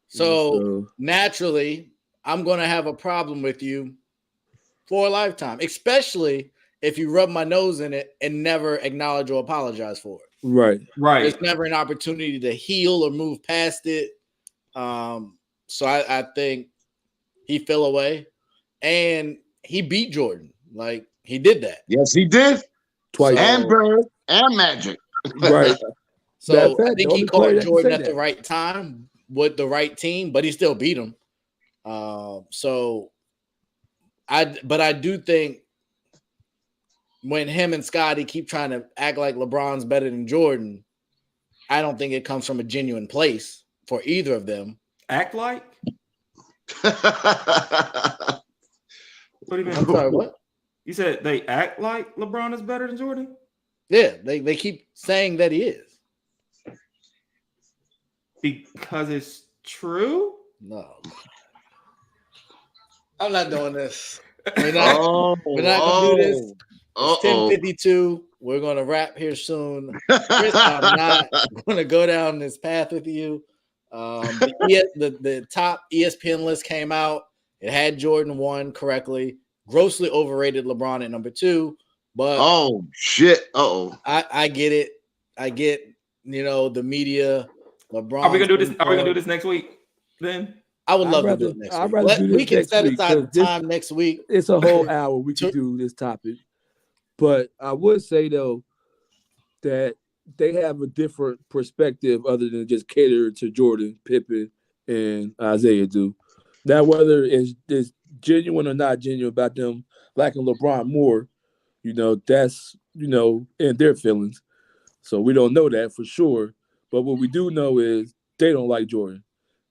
So naturally, I'm going to have a problem with you for a lifetime, especially if you rub my nose in it and never acknowledge or apologize for it. Right. There's never an opportunity to heal or move past it. So I think he fell away, and he beat Jordan. Like, he did that. Yes, he did. Twice. And Bird and Magic. Right. So I think he caught Jordan at the right time with the right team, but he still beat him. But I do think when him and Scottie keep trying to act like LeBron's better than Jordan, I don't think it comes from a genuine place for either of them. Act like? What do you mean? I'm sorry, what? You said they act like LeBron is better than Jordan? Yeah, they keep saying that he is. Because it's true? No. I'm not doing this. We're not gonna do this. It's 10:52. We're gonna wrap here soon. Chris, I'm not gonna go down this path with you. The top ESPN list came out. It had Jordan 1 correctly. Grossly overrated LeBron at number 2. But I get it. I get, the media. LeBron. Are we gonna do this next week then? I would love to do it next week. We can set aside the time next week. It's a whole hour we can do this topic. But I would say, though, that they have a different perspective other than just cater to Jordan, Pippen, and Isaiah do. Now, whether it's genuine or not genuine about them liking LeBron more, that's, in their feelings. So we don't know that for sure. But what we do know is they don't like Jordan.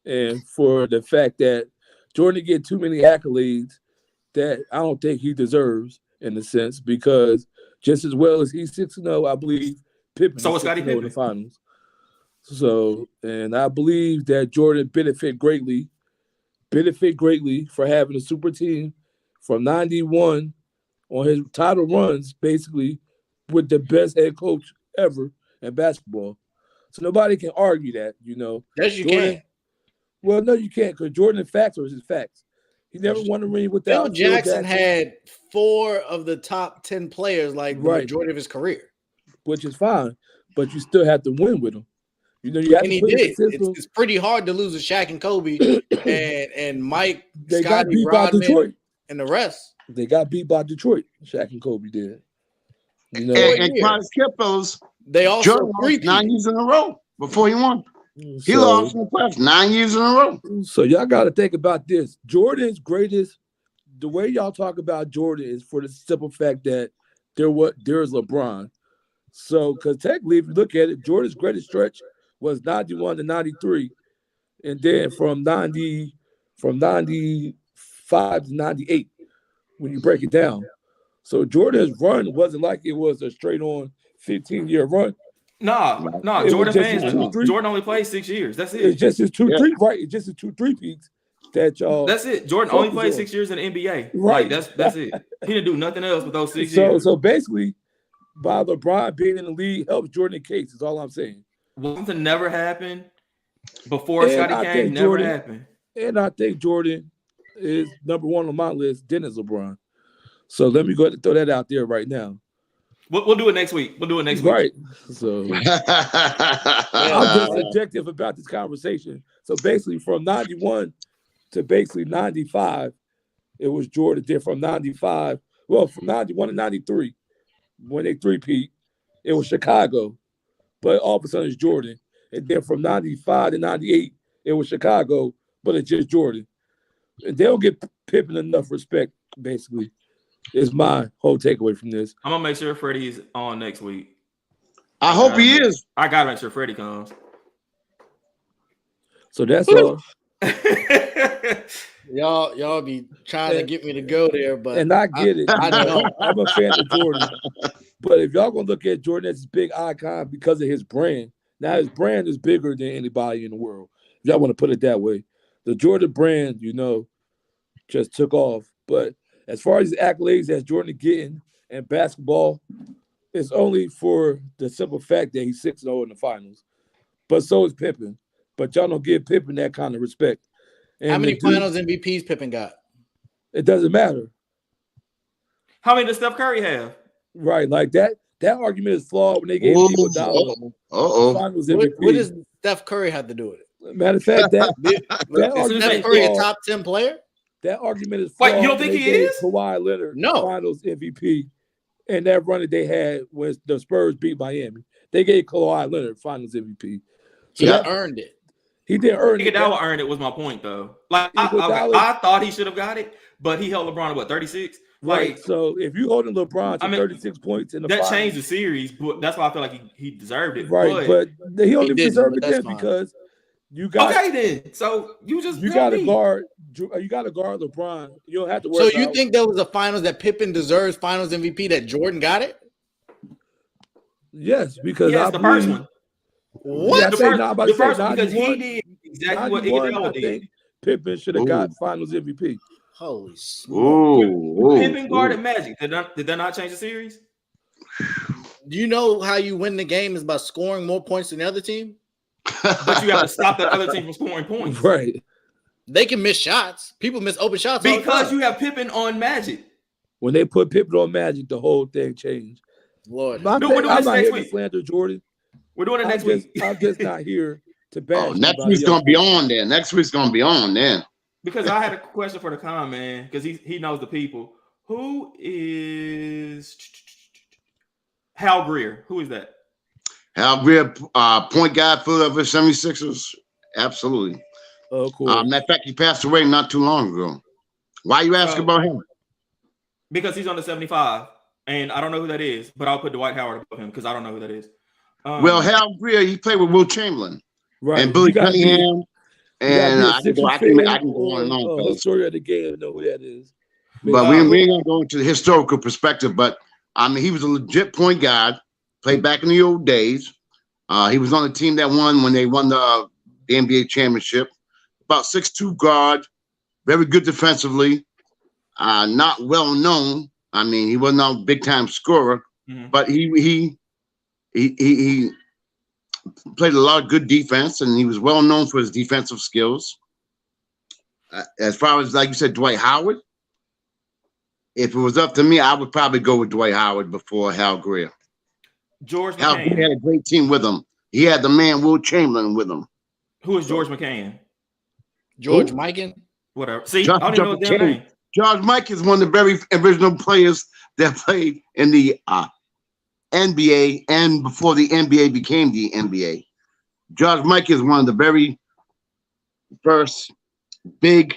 And for the fact that Jordan get too many accolades that I don't think he deserves in a sense, because just as well as he's 6-0, I believe Pippen is 6-0 in the finals. So, and I believe that Jordan benefit greatly for having a super team from 91 on his title runs, basically with the best head coach ever in basketball. So nobody can argue that, Yes, you can. Well, no, you can't, because Jordan's facts are his facts. He never won a ring without Phil Jackson had 4 of the top 10 players, the majority of his career. Which is fine, but you still have to win with him. You have and he did. It's pretty hard to lose to Shaq and Kobe and Mike, they Scottie, got beat Rodman, by Detroit. And the rest. They got beat by Detroit. Shaq and Kobe did. And Clarence Kippos, they also lost 9 years in a row before he won. He lost in the playoffs 9 years in a row. So y'all got to think about this. Jordan's greatest, the way y'all talk about Jordan is for the simple fact that there's LeBron. So, because technically, if you look at it, Jordan's greatest stretch was 91 to 93. And then from 95 to 98, when you break it down. So Jordan's run wasn't like it was a straight on 15-year run. No. Jordan only played 6 years. That's it. It's just his 2-3, right? It's just his 2-3 peaks that y'all. That's it. Jordan only played 6 years in the NBA. Right. That's it. He didn't do nothing else with those 6 years. So basically, by LeBron being in the league helps Jordan in case, is all I'm saying. Something never happened before Scottie came. Never happened. And I think Jordan is number 1 on my list, then is LeBron. So let me go ahead and throw that out there right now. We'll do it next week. Right. So I'm just subjective about this conversation. So basically from 91 to basically 95, it was Jordan. Then from 95, from 91 to 93, when they three-peat, it was Chicago. But all of a sudden it's Jordan. And then from 95 to 98, it was Chicago, but it's just Jordan. And they don't get Pippen enough respect, basically. Is my whole takeaway from this. I'm gonna make sure Freddie's on next week. I hope he is. I gotta make sure Freddie comes. So that's all. Y'all be trying to get me to go there, but And I get it. I know. I'm a fan of Jordan. But if y'all gonna look at Jordan as a big icon because of his brand, now his brand is bigger than anybody in the world. If y'all want to put it that way, the Jordan brand, just took off. But as far as the accolades that Jordan getting in basketball, it's only for the simple fact that he's 6-0 in the finals. But so is Pippen. But y'all don't give Pippen that kind of respect. And how many finals MVPs Pippen got? It doesn't matter. How many does Steph Curry have? Right, like that argument is flawed when they gave Iguodala finals MVP. What does Steph Curry have to do with it? Matter of fact, that Is Steph Curry a top 10 player? That argument is flawed. Wait, you don't think he is? Kawhi Leonard, No. finals MVP, and that run that they had when the Spurs beat Miami. They gave Kawhi Leonard finals MVP. So He earned it. He didn't earn it. Iguodala earned it was my point, though. Like I thought he should have got it, but he held LeBron at 36? Right. Like, So if you holding LeBron to 36 points in the that finals, changed the series, but that's why I feel like he deserved it. Right, but he only deserved it then because you got then. So you gotta guard LeBron. You don't have to worry. So you think there was a finals that Pippen deserves finals MVP that Jordan got it? Yes, because the first one. What? Yeah, the first one, because he did exactly what Iguodala did. Pippen should have got finals MVP. Holy smoke. Pippen guarded Magic. Did that not change the series? Do you know how you win the game is by scoring more points than the other team? But you have to stop that other team from scoring points. Right. They can miss shots. People miss open shots. Because you have Pippen on Magic. When they put Pippen on Magic, the whole thing changed. Lord. I'm not here to slander Jordan. We're doing it next week. I'm just not here to bash. Next week's gonna be on then. Next week's gonna be on then. Because I had a question for the con man, because he knows the people. Who is Hal Greer? Who is that? Hal Greer, point guard, Philadelphia 76ers. Absolutely. Oh, cool. Matter of fact, he passed away not too long ago. Why you asking about him? Because he's on the 75, and I don't know who that is, but I'll put Dwight Howard above him because I don't know who that is. Well, Hal Greer, he played with Will Chamberlain, right? And Billy Cunningham, and I can go on and on. Story of the game, know who that is. But we ain't gonna go into the historical perspective. But I mean, he was a legit point guard. Played back in the old days. He was on the team that won when they won the NBA championship. About 6'2" guard, very good defensively. Not well known. I mean, he wasn't a big time scorer, but he played a lot of good defense, and he was well known for his defensive skills. As far as, like you said, Dwight Howard, if it was up to me, I would probably go with Dwight Howard before Hal Greer. Hal Greer had a great team with him. He had the man Will Chamberlain with him. Who is George McCann? George Mikan? Whatever. See, I don't even know his damn name. George Mikan is one of the very original players that played in the NBA and before the NBA became the NBA. George Mikan is one of the very first big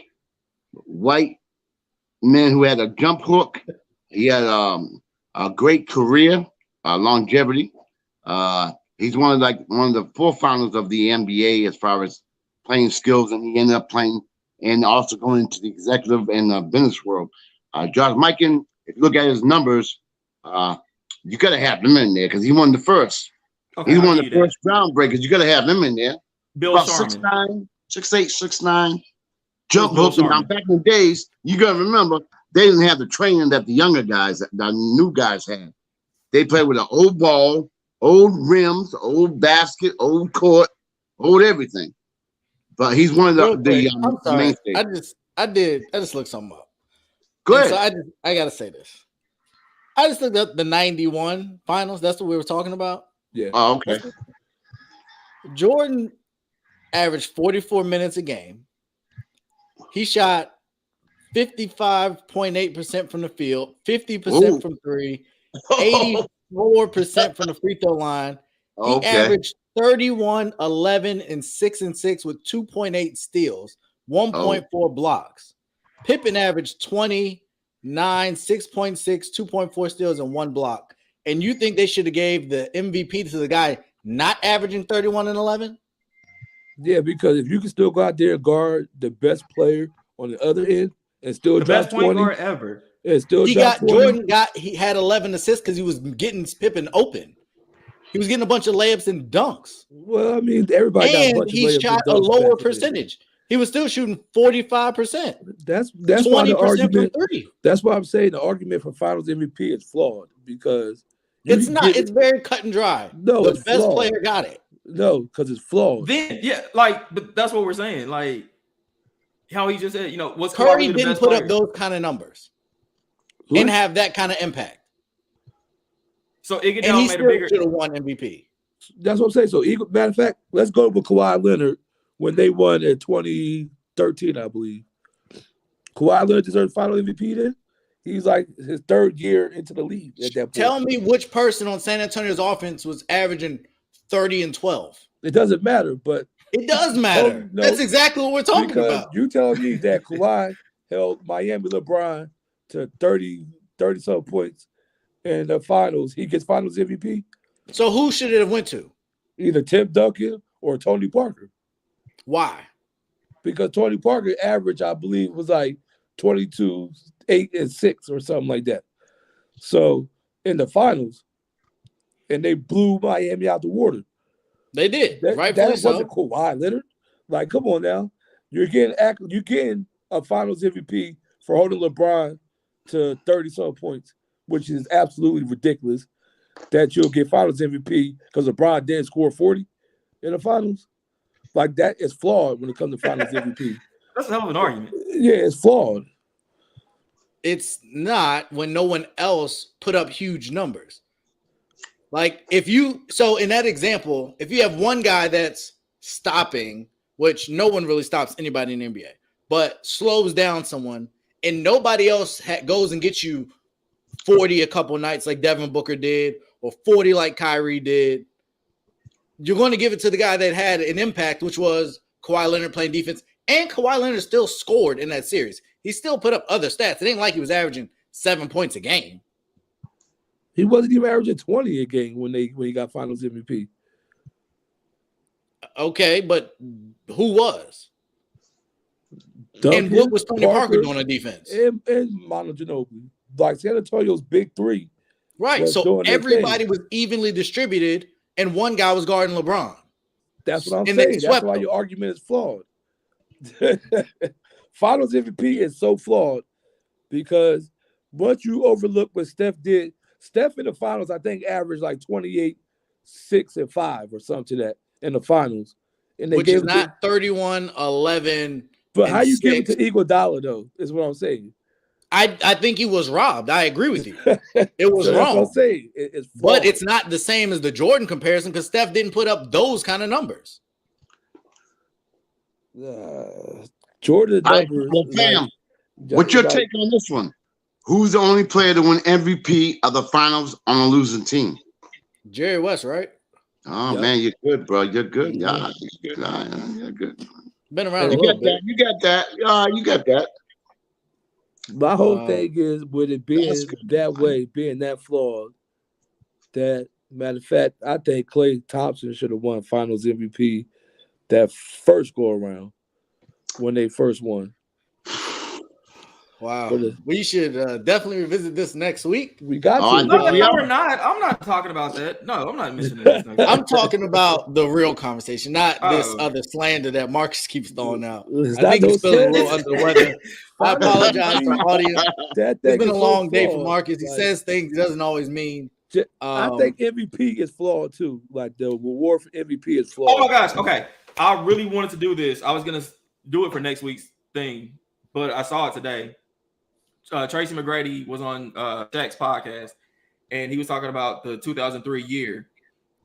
white men who had a jump hook. He had a great career, longevity. He's one of the forefathers of the NBA as far as playing skills, and he ended up playing and also going into the executive and business world. George Mikan, if you look at his numbers, you got to have him in there because he won the first. Okay, he's one of the first groundbreakers. You got to have him in there. Bill About Sharman. 6'8", 6'9", jump hook. Now, back in the days, you got to remember, they didn't have the training that the younger guys, the new guys had. They played with an old ball, old rims, old basket, old court, old everything. But he's one of the mainstays. I just looked something up. Go ahead. So I gotta say this. I just looked up the 91 finals. That's what we were talking about. Yeah. Oh, okay. Jordan averaged 44 minutes a game. He shot 55.8% from the field, 50% from three, 84% from the free throw line. He averaged 31, 11, and 6 and 6 with 2.8 steals, 1.4 blocks. Pippen averaged 29, 6.6, 2.4 steals, and 1 block. and you think they should have gave the MVP to the guy not averaging 31 and 11? Yeah, because if you can still go out there and guard the best player on the other end and still The drop best point 20, guard ever. and still drop 20. He had 11 assists because he was getting Pippen open. He was getting a bunch of layups and dunks. Well, I mean, everybody got a And bunch of he layups shot and a dunks lower back in the day. percentage. He was still shooting 45%. That's why the 20% from argument. three. That's why I'm saying the argument for Finals MVP is flawed because It's not. It's very cut and dry. No, the it's best flawed. player got it. No, because it's flawed. Then, yeah, like, but that's what we're saying. Like, how he just said, you know, what's Curry the didn't best put player? up those kind of numbers Who? and have that kind of impact. So And he Iguodala made a still bigger. should have won MVP. That's what I'm saying. So, matter of fact, let's go with Kawhi Leonard when they won in 2013, I believe. Kawhi Leonard deserved Final MVP then? He's like his third year into the league at that point. Tell me which person on San Antonio's offense was averaging 30 and 12. It doesn't matter, but It does matter. No, That's exactly what we're talking because about. you telling me that Kawhi held Miami LeBron to 30-some points in the finals. He gets Finals MVP? So who should it have went to? Either Tim Duncan or Tony Parker. Why? Because Tony Parker average, I believe, was like 22, 8, and 6 or something like that. So in the finals, and they blew Miami out the water. They did. That Rightfully so. wasn't Kawhi Leonard. Like, come on now. You're getting a Finals MVP for holding LeBron to 30-some points, which is absolutely ridiculous. That you'll get Finals MVP because LeBron didn't score 40 in the finals. Like, that is flawed when it comes to Finals MVP. That's a hell of an argument. Yeah, it's flawed. It's not when no one else put up huge numbers. Like so in that example, if you have one guy that's stopping, which no one really stops anybody in the NBA, but slows down someone and nobody else goes and gets you 40 a couple nights like Devin Booker did or 40 like Kyrie did, you're going to give it to the guy that had an impact, which was Kawhi Leonard playing defense. And Kawhi Leonard still scored in that series. He still put up other stats. It ain't like he was averaging 7 points a game. He wasn't even averaging 20 a game when he got Finals MVP. Okay, but who was? Duncan, and what was Tony Parker doing on defense? And Manu Ginobili. Like San Antonio's big three. Right. So everybody was evenly distributed, and one guy was guarding LeBron. That's what I'm saying. That's why your argument is flawed. Finals MVP is so flawed because once you overlook what Steph did, Steph in the finals, I think, averaged like 28, 6, and 5 or something to that in the finals. And they which is not 31, 11. But how you give it to Iguodala, though, is what I'm saying. I think he was robbed. I agree with you. It was So wrong. that's what I'm saying. It's flawed. But it's not the same as the Jordan comparison because Steph didn't put up those kind of numbers. Jordan numbers. What's your take on this one? Who's the only player to win MVP of the finals on a losing team? Jerry West, right? Oh, man, you're good, bro. You're good. Yeah, you're good. Been around You a little got bit. that. You got that. You got that. My whole thing is with it being good, that way, being that flawed, that matter of fact, I think Klay Thompson should have won Finals MVP that first go around when they first won. Wow. We should definitely revisit this next week. We got to. No, we're not. I'm not talking about that. No, I'm not mentioning this. I'm talking about the real conversation, not this other slander that Marcus keeps throwing out. I think he's feeling a little under the weather. I apologize to the audience. It's been a long day for Marcus. He says things he doesn't always mean. I think MVP is flawed too. Like the reward for MVP is flawed. Oh my gosh. Okay. I really wanted to do this. I was going to do it for next week's thing, but I saw it today. Tracy McGrady was on Shaq's podcast, and he was talking about the 2003 year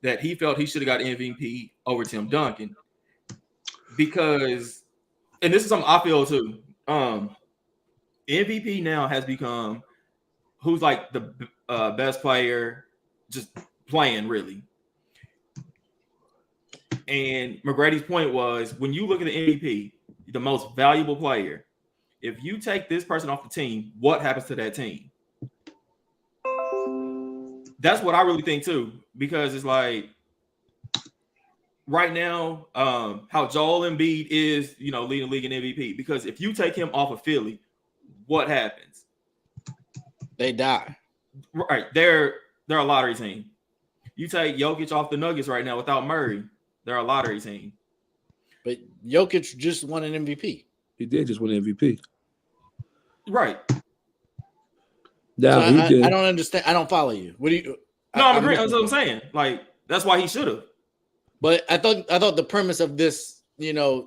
that he felt he should have got MVP over Tim Duncan because, and this is something I feel too. MVP now has become who's like the best player, just playing really. And McGrady's point was when you look at the MVP, the most valuable player. If you take this person off the team, what happens to that team? That's what I really think too, because it's like right now, how Joel Embiid is, leading the league in MVP. Because if you take him off of Philly, what happens? They die. Right, they're a lottery team. You take Jokic off the Nuggets right now without Murray, they're a lottery team. But Jokic just won an MVP. He did just win MVP. Right. Now so he did. I don't understand. I don't follow you. What do you? No, I'm agreeing. That's what I'm saying. Like, that's why he should have. But I thought the premise of this, the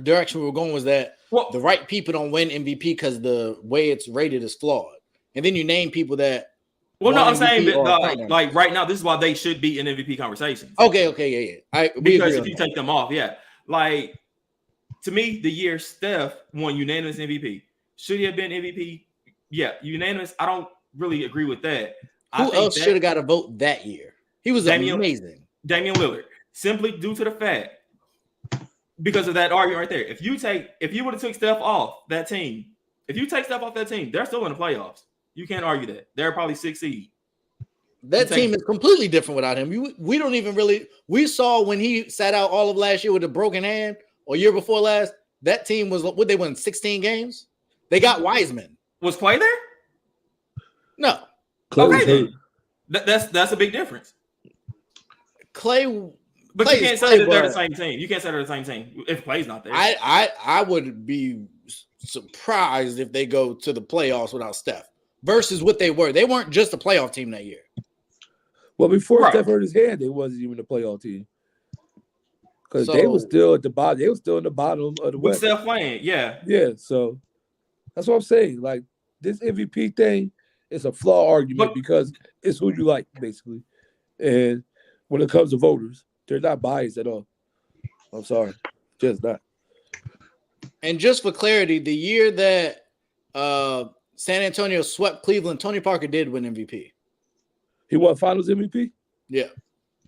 direction we were going was that the right people don't win MVP because the way it's rated is flawed. And then you name people that. Well, no, I'm saying that like right now, this is why they should be in MVP conversations. Okay, yeah. Because if you take them off, yeah. Like, to me, the year Steph won unanimous MVP. Should he have been MVP? Yeah, unanimous. I don't really agree with that. Who else should have got a vote that year? He was amazing. Damian Lillard. Simply due to the fact, because of that argument right there. If you would have took Steph off that team, they're still in the playoffs. You can't argue that. They're probably 6th seed. That team is completely different without him. We don't even really. We saw when he sat out all of last year with a broken hand, or year before last. That team was what they won 16 games. They got Wiseman. Was Clay there? No. Okay, then. That's a big difference. Clay, but Clay you can't say that they're the same team. You can't say they're the same team if Clay's not there. I would be surprised if they go to the playoffs without Steph versus what they were. They weren't just a playoff team that year. Well, before Steph hurt his hand, they wasn't even a playoff team because they were still at the bottom. They were still in the bottom of the West. With Steph playing, yeah. So that's what I'm saying. Like this MVP thing is a flawed argument because it's who you like, basically. And when it comes to voters, they're not biased at all. I'm sorry, just not. And just for clarity, the year that San Antonio swept Cleveland, Tony Parker did win MVP. He won Finals MVP? Yeah.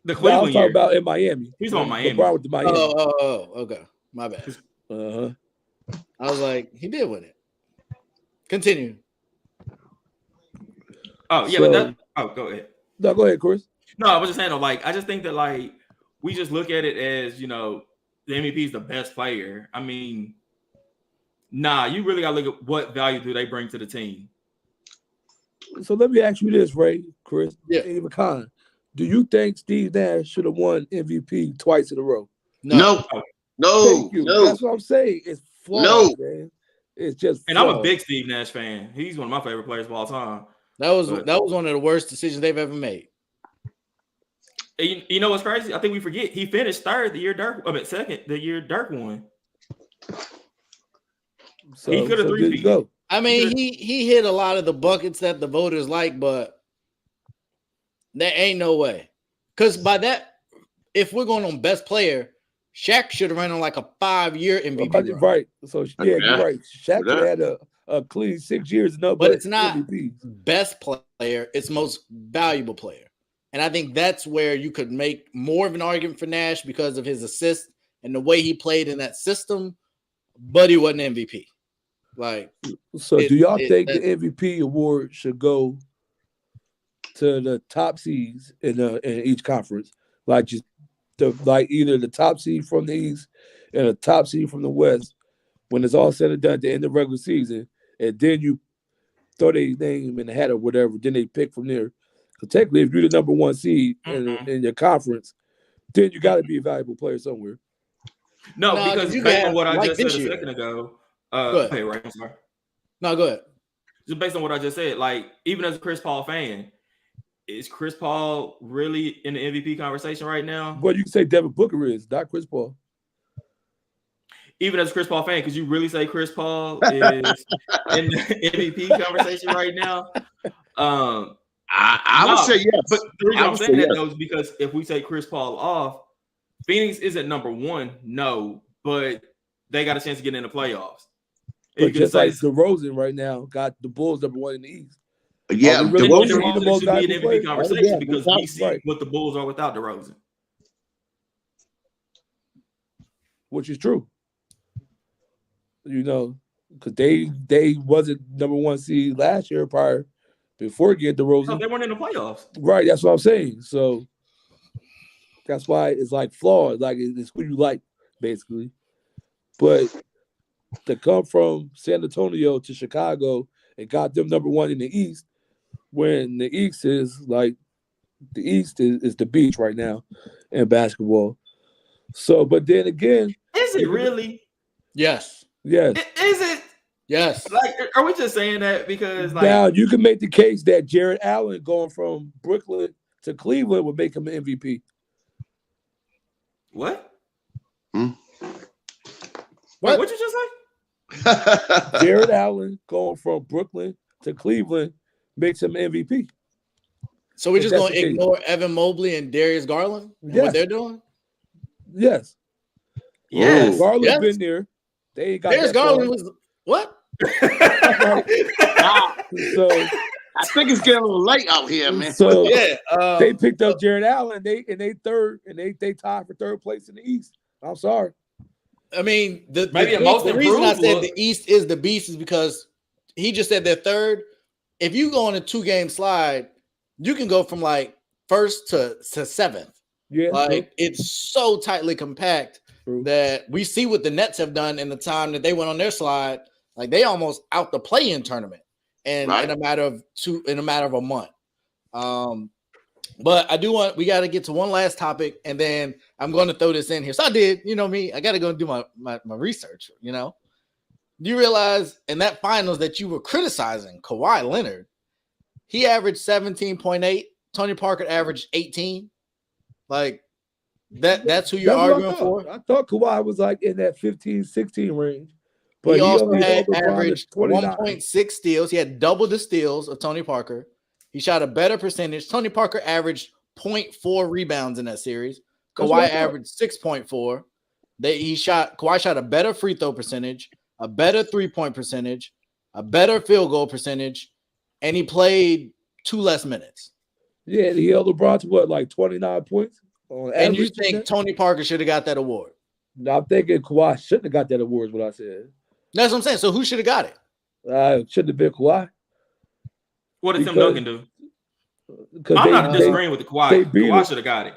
The Cleveland year. About in Miami. He's on Miami. LeBron with the Miami. Oh, okay. My bad. Uh-huh. I was like, he did win it. Continue. Oh, yeah, go ahead. No, go ahead, Chris. No, I was just saying, I just think that, we just look at it as, the MVP is the best player. I mean, nah, you really got to look at what value do they bring to the team. So let me ask you this, Ray, Chris, Even Khan. Do you think Steve Nash should have won MVP twice in a row? No. Thank you. That's what I'm saying. It's flawed, man. It's just and I'm a big Steve Nash fan. He's one of my favorite players of all time. That was one of the worst decisions they've ever made. You know what's crazy? I think we forget he finished third the year second the year Dirk won. So, he could have three-peated. I mean, he hit a lot of the buckets that the voters like, but there ain't no way. Because by that, if we're going on best player, Shaq should have ran on like a 5-year MVP. Right. So you're right. Shaq had a clean 6 years. But it's not best player, it's most valuable player. And I think that's where you could make more of an argument for Nash because of his assist and the way he played in that system, but he wasn't MVP. Do y'all think the MVP award should go to the top seeds in each conference? Either the top seed from the East and a top seed from the West when it's all said and done at the end of the regular season, and then you throw their name in the hat or whatever, then they pick from there. So technically, if you're the number one seed in your conference, then you got to be a valuable player somewhere. No, because based on what I just said a second ago, hey, right, I'm sorry. No, go ahead. Just based on what I just said, even as a Chris Paul fan, is Chris Paul really in the MVP conversation right now? Well, you can say Devin Booker is, not Chris Paul. Even as a Chris Paul fan, could you really say Chris Paul is in the MVP conversation right now? I would say yes. But the reason I'm saying that though is because if we take Chris Paul off, Phoenix isn't number one, no, but they got a chance to get in the playoffs. But just like DeRozan right now got the Bulls number one in the East. Yeah, DeRozan should be an MVP conversation because we see what the Bulls are without DeRozan. Which is true. Because they wasn't number one seed last year prior before getting DeRozan. No, they weren't in the playoffs. Right, that's what I'm saying. So that's why it's like flawed. Like it's who you like, basically. But to come from San Antonio to Chicago and got them number one in the East, when the East is like the East is the beach right now in basketball. So, but then again, Is it really? Yes. yes. Is it? Yes. Like, are we just saying that because like Now you can make the case that Jared Allen going from Brooklyn to Cleveland would make him an MVP. what? Hmm? Wait, what'd you just say? Jared Allen going from Brooklyn to Cleveland makes him MVP. So we're just If that's going to the case. ignore Evan Mobley and Darius Garland and Yes. what they're doing? Yes. Yes. Garland's Yes. been there. They ain't got Darius that far. Garland was what? So I think it's getting a little late out here, man. So Yeah. they picked up Jared Allen. They tied for third place in the East. I'm sorry. I mean, Maybe a most the reason I improved said look. the East is the beast is because he just said they're third. If you go on a 2-game slide, you can go from like first to seventh. Yeah, Like it's so tightly compact True. that we see what the Nets have done in the time that they went on their slide. Like they almost out the play-in tournament, and Right. in a matter of a month. But we got to get to one last topic, and then I'm going to throw this in here. So I did, you know me, I got to go do my research. You know, do you realize in that finals that you were criticizing Kawhi Leonard? He averaged 17.8. Tony Parker averaged 18. Like that's who you're That's what I arguing thought. for. I thought Kawhi was like in that 15, 16 range. But He also only had held LeBron to averaged 29. 1.6 steals. He had double the steals of Tony Parker. He shot a better percentage. Tony Parker averaged 0.4 rebounds in that series. That's what I Kawhi thought. averaged 6.4. Kawhi shot a better free throw percentage, a better 3-point percentage, a better field goal percentage, and he played 2 less minutes. Yeah, he held LeBron to what, like 29 points? On And you average? think Tony Parker should have got that award? No, I'm thinking Kawhi shouldn't have got that award, is what I said. That's what I'm saying. So who should have got it? Shouldn't have been Kawhi. What did Tim Because- Duncan do? Because I'm not they disagreeing with the they Kawhi. beat Kawhi him. should have got it.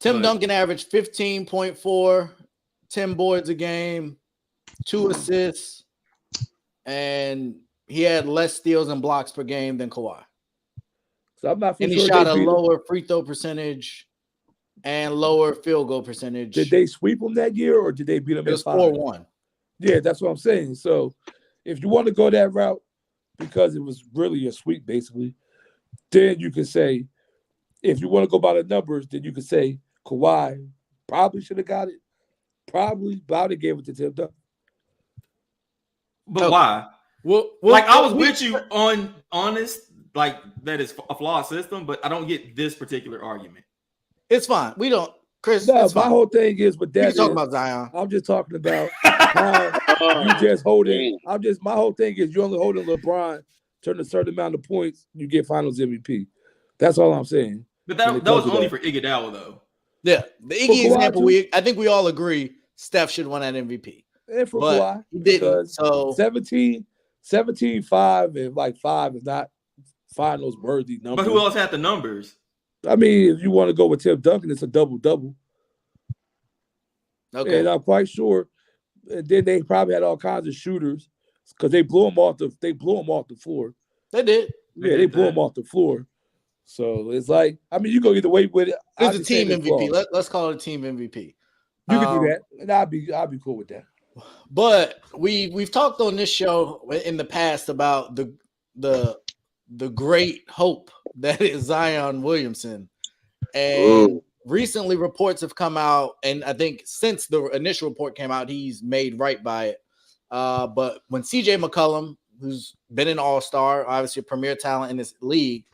Tim But- Duncan averaged 15.4, 10 boards a game, 2 assists, and he had less steals and blocks per game than Kawhi. So I'm not for And sure he shot they a beat him. lower free throw percentage and lower field goal percentage. Did they sweep him that year, or did they beat him It was at 5? 4-1. Yeah, that's what I'm saying. So if you want to go that route, because it was really a sweep, basically, then you can say, if you want to go by the numbers, then you can say Kawhi probably should have got it. Probably, but I would have gave it to Tim Duncan. But Okay. why? Well, Like I was with you on honest, like that is a flawed system, but I don't get this particular argument. It's fine. We don't, Chris. No, it's my fine. whole thing is with We that can talk is, about Zion. I'm just talking about how you just holding. Dang. My whole thing is you only holding LeBron, turn a certain amount of points, you get Finals MVP. That's all I'm saying. But When that it was comes to only that. for Iguodala though. Yeah, the For Iggy Kawhi, example. too. I think we all agree Steph should win that MVP, And for but Kawhi, he didn't. because So 17, 5, and like 5 is not Finals worthy number. But who else had the numbers? I mean, if you want to go with Tim Duncan, it's a double-double. okay, And I'm quite sure. And then they probably had all kinds of shooters because they blew him off the floor. they did. Yeah, they blew him off the floor. So it's like, I mean, you go either way with it. It's I'm a just team saying it's MVP. flawed. Let's call it a team MVP. You can do that, and I'll be cool with that. But we've talked on this show in the past about the great hope that is Zion Williamson, and recently reports have come out, and I think since the initial report came out, he's made right by it. But when CJ McCollum, who's been an all-star, obviously a premier talent in this league,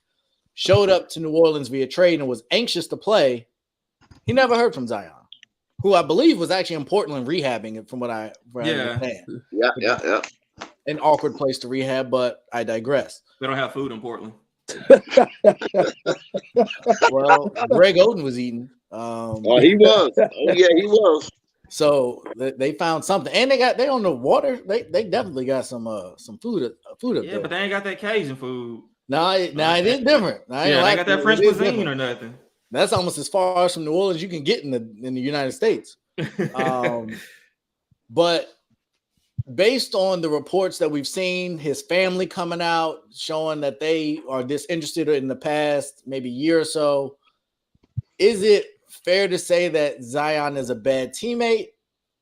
showed up to New Orleans via trade and was anxious to play, he never heard from Zion, who I believe was actually in Portland rehabbing, from what I understand. Yeah. An awkward place to rehab, but I digress. They don't have food in Portland. Well, Greg Oden was eating. Oh, he was. Oh, yeah, he was. So they found something, and they on the water. They definitely got some food up Yeah, there. but they ain't got that Cajun food. Now it is different. I got that French cuisine or nothing. That's almost as far as from New Orleans you can get in the United States. But based on the reports that we've seen, his family coming out showing that they are disinterested in the past maybe year or so, is it fair to say that Zion is a bad teammate?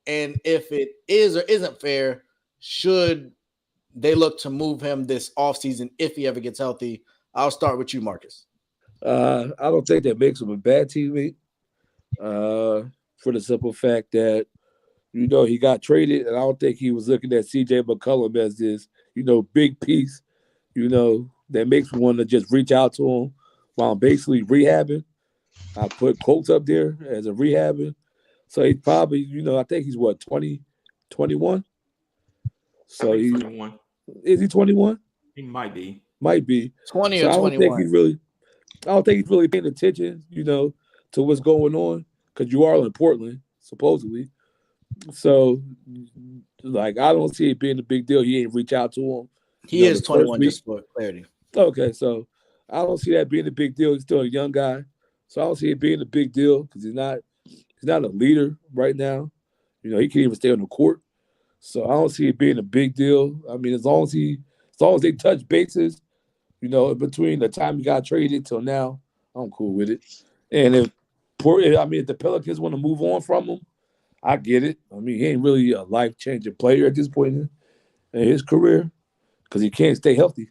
And if it is or isn't fair, should they look to move him this offseason if he ever gets healthy? I'll start with you, Marcus. I don't think that makes him a bad teammate. For the simple fact that, he got traded, and I don't think he was looking at CJ McCollum as this, big piece, that makes me want to just reach out to him while I'm basically rehabbing. I put quotes up there as a rehabbing. So he's probably, I think he's 20, 21? So he's 21. Is he 21? He might be. Might be. 20 so or 21. I don't think he's really paying attention, to what's going on, because you are in Portland, supposedly. So, I don't see it being a big deal. He ain't reach out to him. He is 21, just for clarity. Okay, so I don't see that being a big deal. He's still a young guy. So I don't see it being a big deal because he's not a leader right now. He can't even stay on the court. So I don't see it being a big deal. I mean, as long as they touch bases, in between the time he got traded till now, I'm cool with it. And if the Pelicans want to move on from him, I get it. I mean, he ain't really a life-changing player at this point in his career because he can't stay healthy.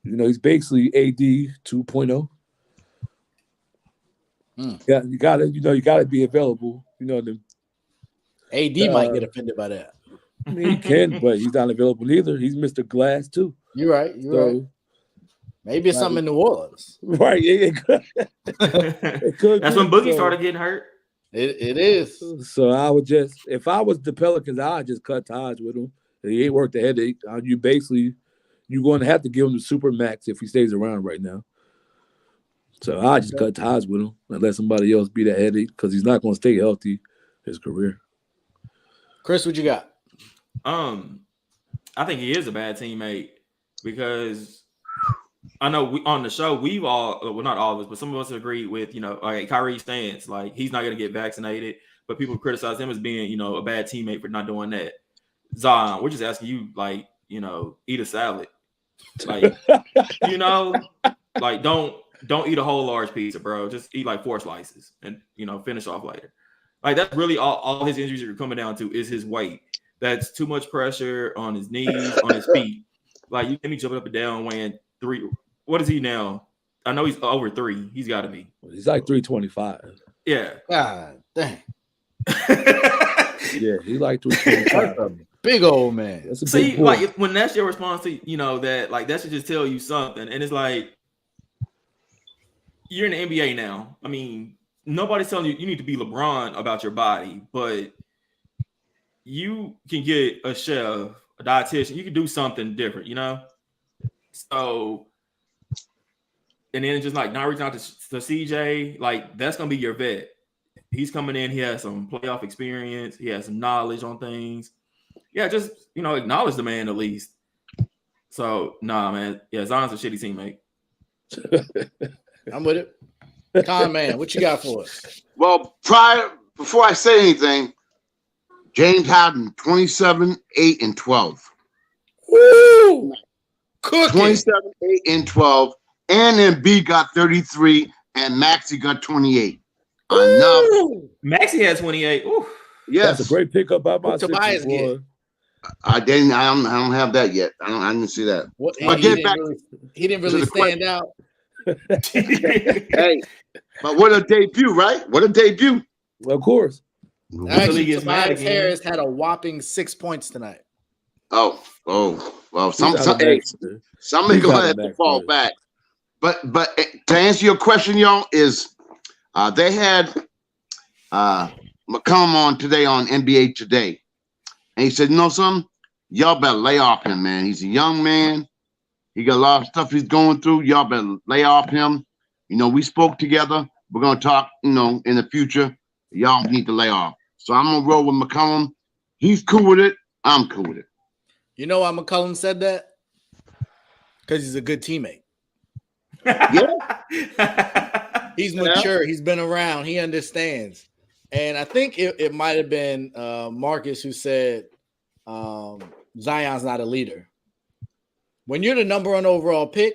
He's basically AD 2.0. Yeah, you gotta be available. AD might get offended by that. I mean, he can, but he's not available either. He's Mr. Glass too. You're right. Right. Maybe it's something in New Orleans. Right. It could. That's when Boogie started getting hurt. It is. So I would if I was the Pelicans, I'd just cut ties with him. He ain't worth the headache. You're going to have to give him the super max if he stays around right now. So I just cut ties with him and let somebody else be that headache because he's not going to stay healthy his career. Chris, what you got? I think he is a bad teammate because I know on the show we've all, not all of us, but some of us agreed with Kyrie's stance. He's not going to get vaccinated, but people criticize him as being a bad teammate for not doing that. Zion, we're just asking you eat a salad, don't eat a whole large pizza, bro. Just eat 4 slices and finish off later. That's really all his injuries are coming down to is his weight. That's too much pressure on his knees, on his feet. You let me jump up and down weighing 3. What is he now? I know he's over 3. He's got to be. He's 325. Yeah. God dang. Yeah, he's 325. Big old man. That's a big boy. When that's your response to that, that should just tell you something. And it's you're in the NBA now. I mean, nobody's telling you need to be LeBron about your body, but you can get a chef, a dietitian. You can do something different, So, and then just not reaching out to CJ, that's gonna be your vet. He's coming in. He has some playoff experience. He has some knowledge on things. Yeah, just acknowledge the man at least. So, nah, man. Yeah, Zion's a shitty teammate. I'm with it. Con man, what you got for us? Well, before I say anything, James Harden 27, 8, and 12. Woo! Cooking. 27, 8, and 12. And Embiid got 33, and Maxey got 28. Maxey had 28. Ooh. Yes, that's a great pickup by my Tobias get. I don't have that yet. I didn't see that. He didn't really stand out. Hey, but what a debut, right? What a debut. Well, of course. Actually, Tobias Harris had a whopping 6 points tonight. Oh, well, somebody gonna have to fall back. But to answer your question, y'all, is they had McCollum on today on NBA Today, and he said, something? Y'all better lay off him, man. He's a young man. He got a lot of stuff he's going through. Y'all better lay off him. We spoke together. We're gonna talk, in the future. Y'all need to lay off. So I'm gonna roll with McCollum. He's cool with it. I'm cool with it. You know why McCollum said that? Because he's a good teammate. He's mature. He's been around. He understands. And I think it might have been Marcus who said Zion's not a leader. When you're the number 1 overall pick,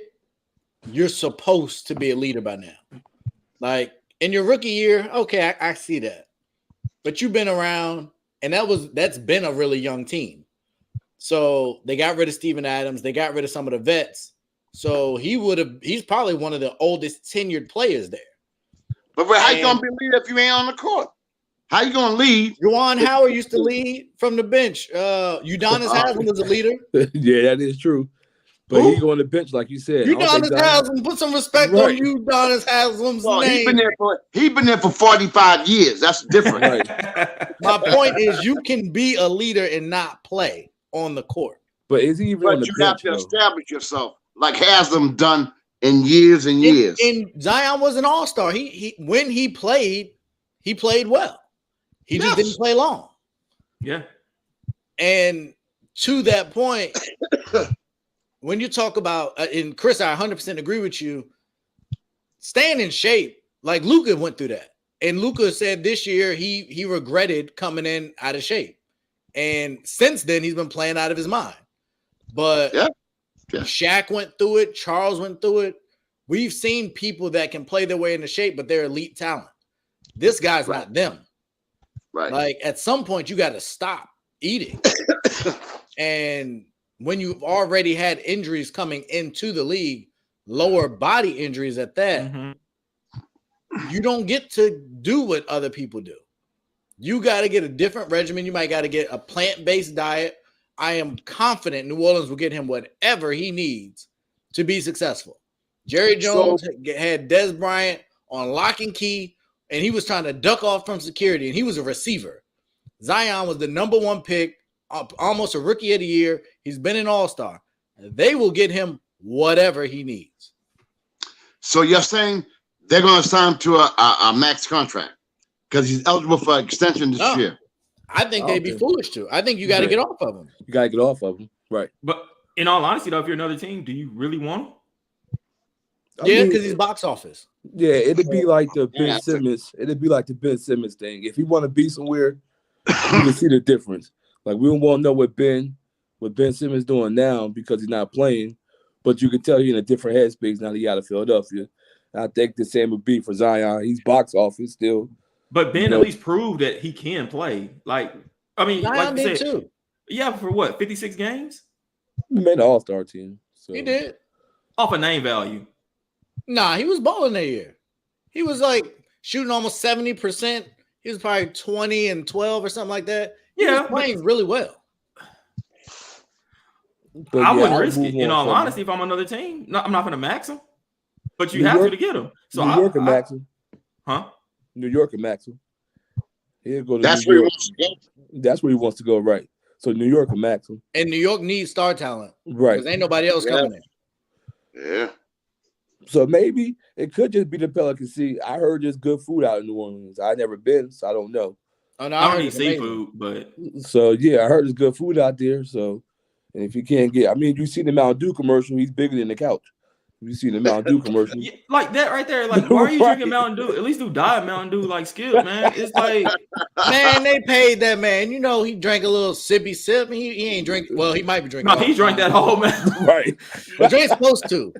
you're supposed to be a leader by now. Like in your rookie year, okay, I see that. But you've been around, and that's been a really young team. So they got rid of Steven Adams. They got rid of some of the vets. So he's probably one of the oldest tenured players there. But how you gonna be a leader if you ain't on the court? How you gonna lead? Juwan Howard used to lead from the bench. Udonis Haslem was a leader. Yeah, that is true. But he go on the bench, like you said. Udonis Haslem, put some respect on Udonis Haslem's name. He's been there for 45 years. That's different. My point is, you can be a leader and not play on the court. But is he even on the bench? But you have to establish yourself, like Haslam done in years and years. And Zion was an all-star. When he played well. He just didn't play long. Yeah. And to that point, when you talk about, and Chris, I 100% agree with you, staying in shape, like Luka went through that. And Luka said this year he regretted coming in out of shape. And since then, he's been playing out of his mind. But Shaq went through it. Charles went through it. We've seen people that can play their way into shape, but they're elite talent. This guy's not them. Right. Like at some point, you got to stop eating. And when you've already had injuries coming into the league, lower body injuries at that, you don't get to do what other people do. You got to get a different regimen. You might got to get a plant-based diet. I am confident New Orleans will get him whatever he needs to be successful. Jerry Jones had Des Bryant on lock and key, and he was trying to duck off from security, and he was a receiver. Zion was the number 1 pick, almost a rookie of the year. He's been an all-star. They will get him whatever he needs. So you're saying they're going to sign him to a max contract because he's eligible for extension this year? I think they'd be foolish to. I think you got to get off of him. You got to get off of him. Right. But in all honesty, though, if you're another team, do you really want him? Yeah, because he's box office. Yeah, it'd be like the Ben Simmons. It'd be like the Ben Simmons thing. If he want to be somewhere, you can see the difference. Like we don't want to know what Ben Simmons doing now because he's not playing, but you can tell he's in a different headspace now that he out of Philadelphia. I think the same would be for Zion. He's box office still. But Ben at least proved that he can play. Like, I mean, Zion like you did said, too. Yeah, for what, 56 games? He made an all-star team. So. He did. Off of name value. Nah, he was balling that year. He was like shooting almost 70%. He was probably 20 and 12 or something like that. He was playing really well. But I wouldn't risk it. In all honesty, if I'm another team, I'm not going to max him. But you have to get him. So New York and max him. Huh? New York and max him. He'll go to That's New where York. he wants to go. That's where he wants to go, right? So New York and max him. And New York needs star talent. Right. Because ain't nobody else coming in. Yeah. So maybe it could just be the Pelicans. See, I heard there's good food out in New Orleans. I never been, so I don't know. Oh, no, I don't eat seafood, but so yeah, I heard there's good food out there. So, and if you can't get, I mean, you see the Mountain Dew commercial, he's bigger than the couch. You see the Mountain Dew commercial, yeah, like that right there. Like, why are you drinking Mountain Dew? At least do Diet Mountain Dew, like Skip, man. It's like, man, they paid that man. You know, he drank a little sippy sip. He ain't drinking. Well, he might be drinking. No, he drank that whole man. Right. But you ain't supposed to.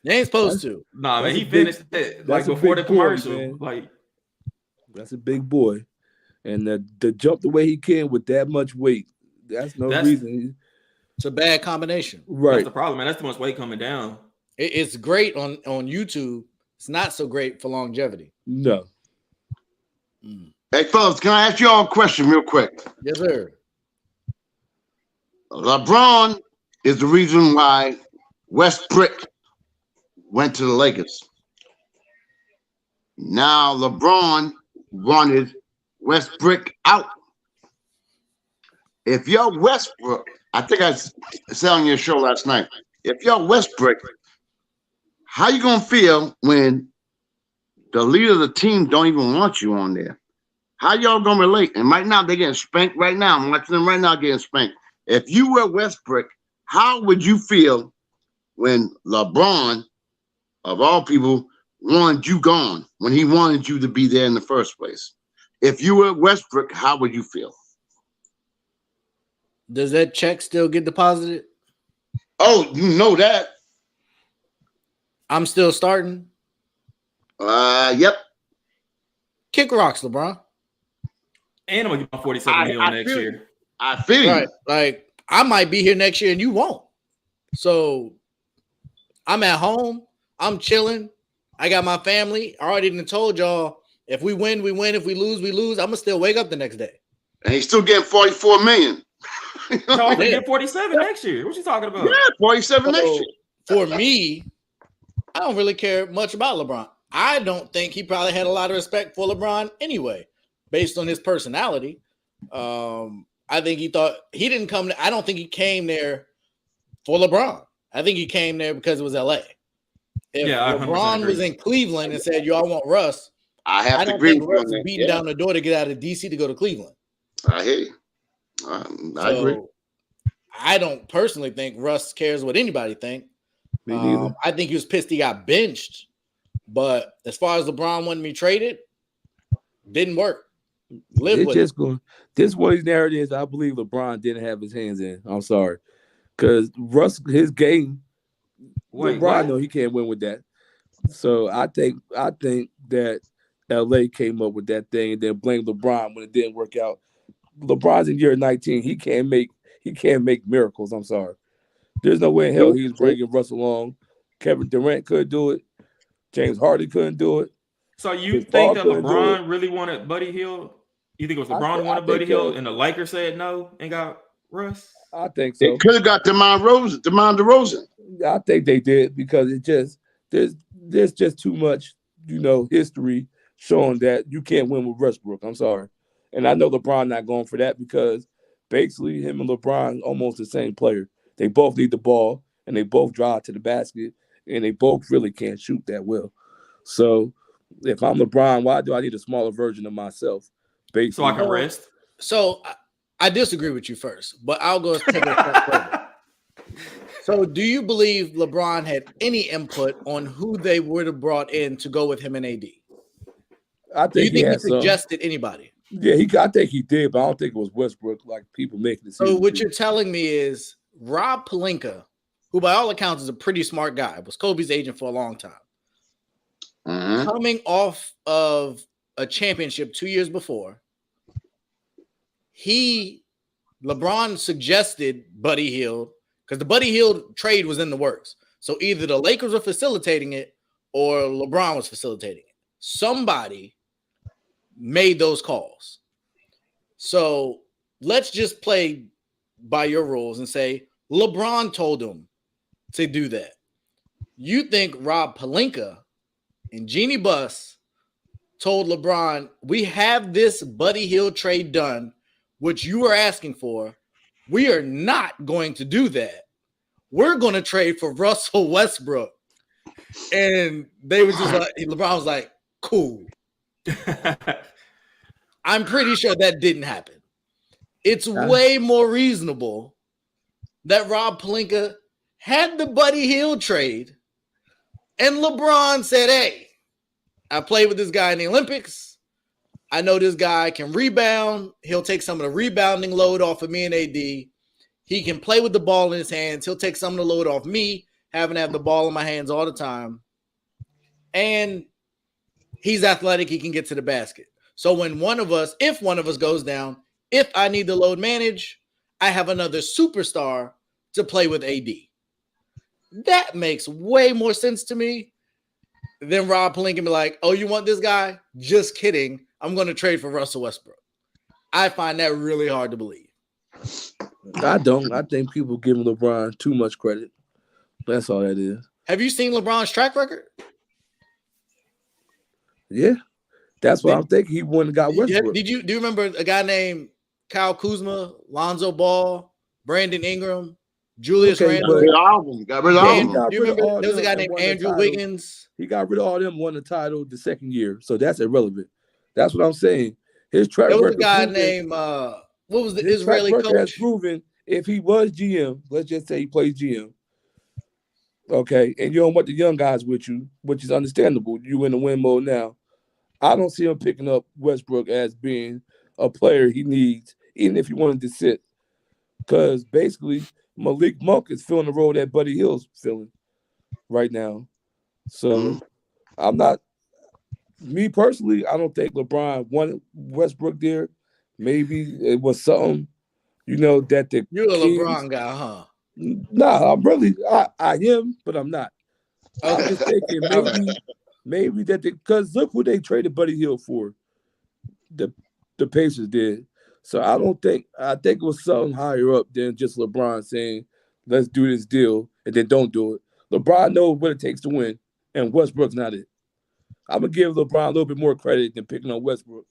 You ain't supposed to. Nah, man, he finished it like before the commercial. Boy, like, that's a big boy, and the jump the way he can with that much weight, that's reason. It's a bad combination. Right. That's the problem, man. That's too much weight coming down. It's great on YouTube. It's not so great for longevity. No. Hey, fellas, can I ask you all a question real quick? Yes, sir. LeBron is the reason why Westbrook went to the Lakers. Now LeBron wanted Westbrook out. If you're Westbrook, I think I said on your show last night, if you're Westbrook, how you gonna feel when the leader of the team don't even want you on there? How y'all gonna relate? And right now they're getting spanked. Right now, I'm watching them right now getting spanked. If you were Westbrook, how would you feel when LeBron of all people, wanted you gone when he wanted you to be there in the first place. If you were Westbrook, how would you feel? Does that check still get deposited? Oh, you know that. I'm still starting. Yep. Kick rocks, LeBron. And I'm gonna get my 47 million next feel year. I feel Right. you. Like, I might be here next year and you won't. So I'm at home. I'm chilling. I got my family. I already done told y'all, if we win, we win. If we lose, we lose. I'm going to still wake up the next day. And he's still getting 44 million. No, I'm gonna Yeah. get 47 next year. What you talking about? Yeah, 47 next So, year. for me, I don't really care much about LeBron. I don't think he probably had a lot of respect for LeBron anyway, based on his personality. I think he thought he didn't come I don't think he came there for LeBron. I think he came there because it was LA. If Yeah, I 100% LeBron agree. was in Cleveland and said, "Yo, I want Russ," I have I to don't agree think with you Russ on is that. beating Yeah, down the door to get out of DC to go to Cleveland. I hear you. I agree. I don't personally think Russ cares what anybody think. Me neither. I think he was pissed he got benched. But as far as LeBron wanted me traded, didn't work. Live It's with just going. This one of these narratives I believe LeBron didn't have his hands in. I'm sorry, because Russ, his game, Wait, LeBron what? know he can't win with that. So I think that LA came up with that thing and then blamed LeBron when it didn't work out. LeBron's in year 19. He can't make miracles. I'm sorry. There's no way in hell he was bringing Russ along. Kevin Durant couldn't do it. James Harden couldn't do it. So you Chris think Paul that couldn't do it. LeBron really wanted Buddy Hield? You think it was LeBron who I wanted Buddy think, Hield and the Lakers said no and got Russ? I think so. It could have got DeMar DeRozan. I think they did because it just there's just too much, history showing that you can't win with Westbrook. I'm sorry. And I know LeBron not going for that because basically him and LeBron almost the same player. They both need the ball and they both drive to the basket and they both really can't shoot that well. So if I'm LeBron, why do I need a smaller version of myself? Basically, So I can rest. So I disagree with you first, but I'll go take a step further. So do you believe LeBron had any input on who they would have brought in to go with him and AD? I Do you think he think he had some. suggested anybody? Yeah, I think he did, but I don't think it was Westbrook like people making it. So what you're telling me is Rob Pelinka, who by all accounts is a pretty smart guy, was Kobe's agent for a long time. Mm-hmm. Coming off of a championship 2 years before, LeBron suggested Buddy Hield because the Buddy Hield trade was in the works. So either the Lakers were facilitating it or LeBron was facilitating it. Somebody made those calls. So let's just play by your rules and say LeBron told him to do that. You think Rob Pelinka and Jeannie Buss told LeBron, we have this Buddy Hield trade done, which you are asking for. We are not going to do that. We're going to trade for Russell Westbrook. And they were just like, LeBron was like, cool. I'm pretty sure that didn't happen. It's way more reasonable that Rob Pelinka had the Buddy Hield trade and LeBron said, hey, I played with this guy in the Olympics. I know this guy can rebound. He'll take some of the rebounding load off of me and AD. He can play with the ball in his hands. He'll take some of the load off me, having to have the ball in my hands all the time. And he's athletic. He can get to the basket. So when if one of us goes down, if I need to load manage, I have another superstar to play with AD. That makes way more sense to me than Rob Pelinka be like, oh, you want this guy? Just kidding. I'm going to trade for Russell Westbrook. I find that really hard to believe. I don't. I think people giving LeBron too much credit. That's all that is. Have you seen LeBron's track record? Yeah. That's what I'm thinking. He wouldn't have got Westbrook. Do you remember a guy named Kyle Kuzma, Lonzo Ball, Brandon Ingram, Julius Randle? Got rid of all of them. Do you remember there was a guy named Andrew Wiggins? He got rid of all them, won the title the second year. So that's irrelevant. That's what I'm saying. His track record. There was a guy named what was the Israeli coach? Has proven if he was GM, let's just say he plays GM, Okay, and you don't want the young guys with you, which is understandable. You in the win mode now. I don't see him picking up Westbrook as being a player he needs, even if he wanted to sit. Because basically, Malik Monk is filling the role that Buddy Hill's filling right now. So I'm not, me personally, I don't think LeBron wanted Westbrook there. Maybe it was something, that the You're a Kings, LeBron guy, huh? Nah, I am, but I'm not. I'm Okay. just thinking maybe that because look who they traded Buddy Hill for. The Pacers did. So I think it was something higher up than just LeBron saying, let's do this deal and then don't do it. LeBron knows what it takes to win, and Westbrook's not it. I'm gonna give LeBron a little bit more credit than picking on Westbrook